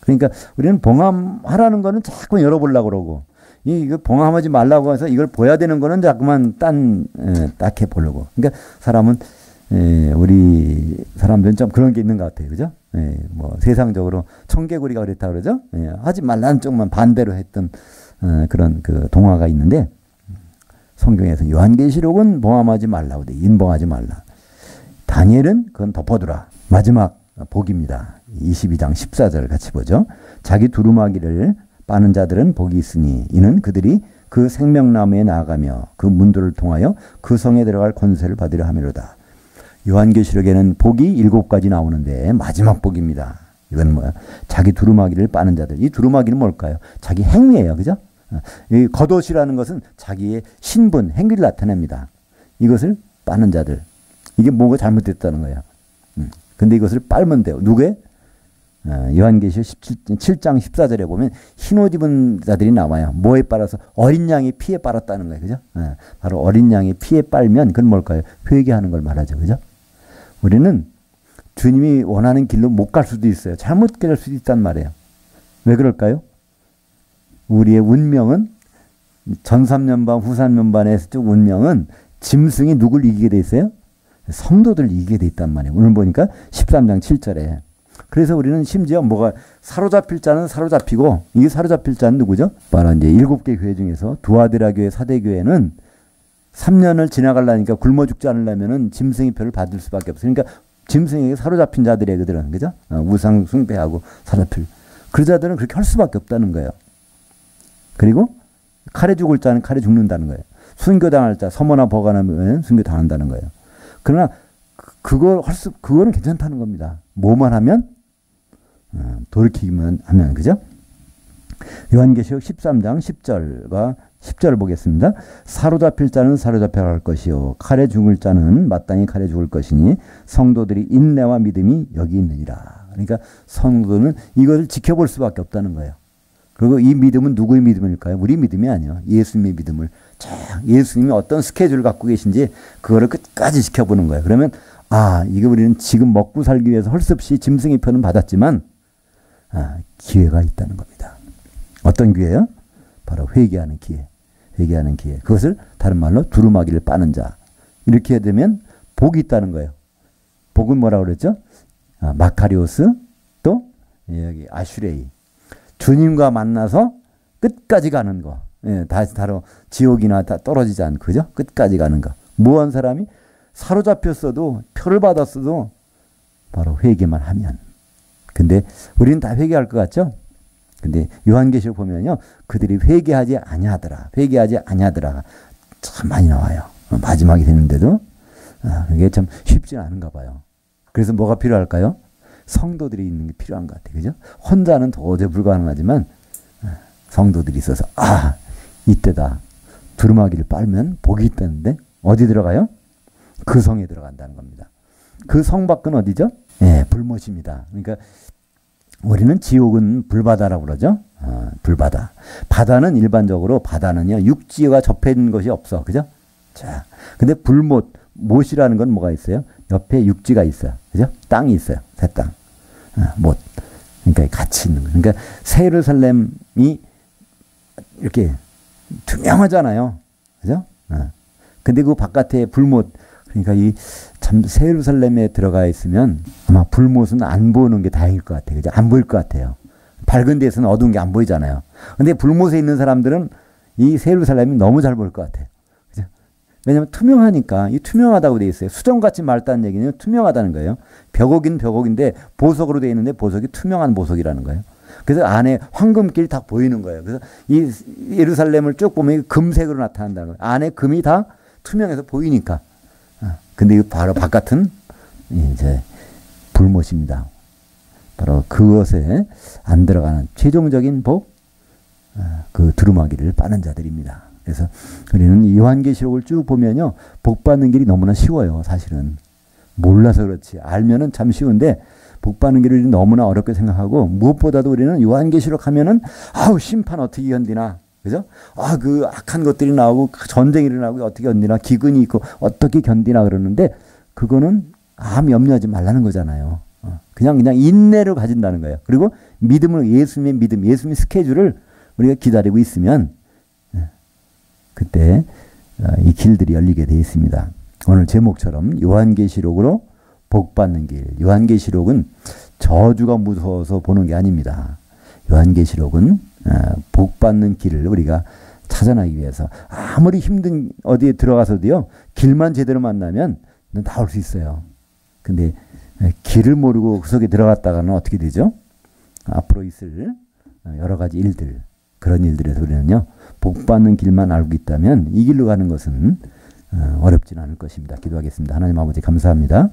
그러니까 우리는 봉함하라는 거는 자꾸 열어보려고 그러고 이거 봉함하지 말라고 해서 이걸 보야 되는 거는 자꾸만 딱해 보려고. 그러니까 사람은 우리 사람들은 좀 그런 게 있는 것 같아요. 그죠? 뭐 세상적으로 청개구리가 그랬다 그러죠? 하지 말라는 쪽만 반대로 했던 그런 그 동화가 있는데 성경에서 요한계시록은 봉함하지 말라고 돼. 인봉하지 말라. 다니엘은 그건 덮어두라. 마지막 복입니다. 22장 14절 같이 보죠. 자기 두루마기를 빠는 자들은 복이 있으니 이는 그들이 그 생명나무에 나아가며 그 문들을 통하여 그 성에 들어갈 권세를 받으려 함이로다. 요한계시록에는 복이 7가지 나오는데 마지막 복입니다. 이건 뭐야? 자기 두루마기를 빠는 자들. 이 두루마기는 뭘까요? 자기 행위예요. 그죠? 이 겉옷이라는 것은 자기의 신분, 행위를 나타냅니다. 이것을 빠는 자들. 이게 뭐가 잘못됐다는 거야. 근데 이것을 빨면 돼요. 누구의? 요한계시록 7장 14절에 보면 흰옷 입은 자들이 나와요. 뭐에 빨아서? 어린 양의 피에 빨았다는 거예요. 그죠? 바로 어린 양의 피에 빨면 그건 뭘까요? 회개하는 걸 말하죠. 그죠? 우리는 주님이 원하는 길로 못 갈 수도 있어요. 잘못 갈 수도 있단 말이에요. 왜 그럴까요? 우리의 운명은 전 3년반 후 3년반의 쭉 운명은 짐승이 누굴 이기게 돼 있어요? 성도들 이기게 돼 있단 말이에요. 오늘 보니까 13장 7절에. 그래서 우리는 심지어 뭐가 사로잡힐 자는 사로잡히고 이게 사로잡힐 자는 누구죠? 바로 이제 7개 교회 중에서 두아디라 교회, 사대 교회는 3년을 지나가려니까 굶어 죽지 않으려면은 짐승의 표를 받을 수밖에 없어요. 그러니까 짐승에게 사로잡힌 자들이에요. 그들은. 그죠? 우상 숭배하고 사로잡힐. 그 자들은 그렇게 할 수밖에 없다는 거예요. 그리고 칼에 죽을 자는 칼에 죽는다는 거예요. 순교당할 자, 서머나 버가나면 순교당한다는 거예요. 그러나 그거는 괜찮다는 겁니다. 뭐만 하면? 돌이키기만 하면. 그죠? 요한계시록 13장 10절과 10절을 보겠습니다. 사로잡힐 자는 사로잡혀갈 것이요 칼에 죽을 자는 마땅히 칼에 죽을 것이니 성도들이 인내와 믿음이 여기 있느니라. 그러니까 성도는 이것을 지켜볼 수밖에 없다는 거예요. 그리고 이 믿음은 누구의 믿음일까요? 우리 믿음이 아니에요. 예수님의 믿음을 예수님이 어떤 스케줄을 갖고 계신지 그거를 끝까지 지켜보는 거예요. 그러면 이거 우리는 지금 먹고 살기 위해서 할 수 없이 짐승의 표는 받았지만 기회가 있다는 겁니다. 어떤 기회요? 바로 회개하는 기회. 회개하는 기회. 그것을 다른 말로 두루마기를 빠는 자. 이렇게 되면 복이 있다는 거예요. 복은 뭐라고 그랬죠? 마카리오스 또 여기 아슈레이. 주님과 만나서 끝까지 가는 거. 다시 다로 지옥이나 다 떨어지지 않고 그죠? 끝까지 가는 거. 뭐한 사람이 사로잡혔어도 표를 받았어도 바로 회개만 하면. 근데 우리는 다 회개할 것 같죠? 근데 요한계시록 보면요. 그들이 회개하지 아니하더라. 회개하지 아니하더라. 참 많이 나와요. 마지막이 되는데도 그게 참 쉽지 않은가 봐요. 그래서 뭐가 필요할까요? 성도들이 있는 게 필요한 것 같아요. 그죠? 혼자는 도저히 불가능하지만 성도들이 있어서 이때다. 두루마기를 빨면 복이 있다는데 어디 들어가요? 그 성에 들어간다는 겁니다. 그 성 밖은 어디죠? 불못입니다. 그러니까 우리는 지옥은 불바다라고 그러죠. 불바다. 바다는 일반적으로 바다는요 육지가 접해 있는 것이 없어. 그죠? 자, 근데 못이라는 건 뭐가 있어요? 옆에 육지가 있어요. 그죠? 땅이 있어요. 새 땅. 못. 그러니까 같이 있는 거예요. 그러니까 새 예루살렘이 이렇게 투명하잖아요. 그죠? 근데 그 바깥에 불못, 그러니까 이 참 새 예루살렘에 들어가 있으면 아마 불못은 안 보는 게 다행일 것 같아요. 그죠? 안 보일 것 같아요. 밝은 데서는 어두운 게 안 보이잖아요. 근데 불못에 있는 사람들은 이 새 예루살렘이 너무 잘 보일 것 같아요. 그죠? 왜냐면 투명하니까, 이 투명하다고 돼 있어요. 수정같이 맑다는 얘기는 투명하다는 거예요. 벽옥인 벽옥인데 보석으로 돼 있는데 보석이 투명한 보석이라는 거예요. 그래서 안에 황금길이 다 보이는 거예요. 그래서 이 예루살렘을 쭉 보면 금색으로 나타난다는 거예요. 안에 금이 다 투명해서 보이니까. 근데 바로 바깥은 이제 불못입니다. 바로 그것에 안 들어가는 최종적인 복, 그 두루마기를 빠는 자들입니다. 그래서 우리는 요한계시록을 쭉 보면요, 복 받는 길이 너무나 쉬워요. 사실은 몰라서 그렇지, 알면은 참 쉬운데 복 받는 길을 너무나 어렵게 생각하고, 무엇보다도 우리는 요한계시록 하면은 아우 심판 어떻게 견디나, 그죠? 아, 그 악한 것들이 나오고 전쟁이 일어나고 어떻게 견디나, 기근이 있고 어떻게 견디나 그러는데, 그거는 아무 염려하지 말라는 거잖아요. 그냥 인내를 가진다는 거예요. 그리고 믿음을, 예수님의 믿음, 예수님의 스케줄을 우리가 기다리고 있으면 그때 이 길들이 열리게 되어 있습니다. 오늘 제목처럼 요한계시록으로 복 받는 길. 요한계시록은 저주가 무서워서 보는 게 아닙니다. 요한계시록은 복 받는 길을 우리가 찾아나기 위해서, 아무리 힘든 어디에 들어가서도요, 길만 제대로 만나면 나올 수 있어요. 근데 길을 모르고 그 속에 들어갔다가는 어떻게 되죠? 앞으로 있을 여러 가지 일들, 그런 일들에서 우리는요, 복 받는 길만 알고 있다면 이 길로 가는 것은 어렵진 않을 것입니다. 기도하겠습니다. 하나님 아버지 감사합니다.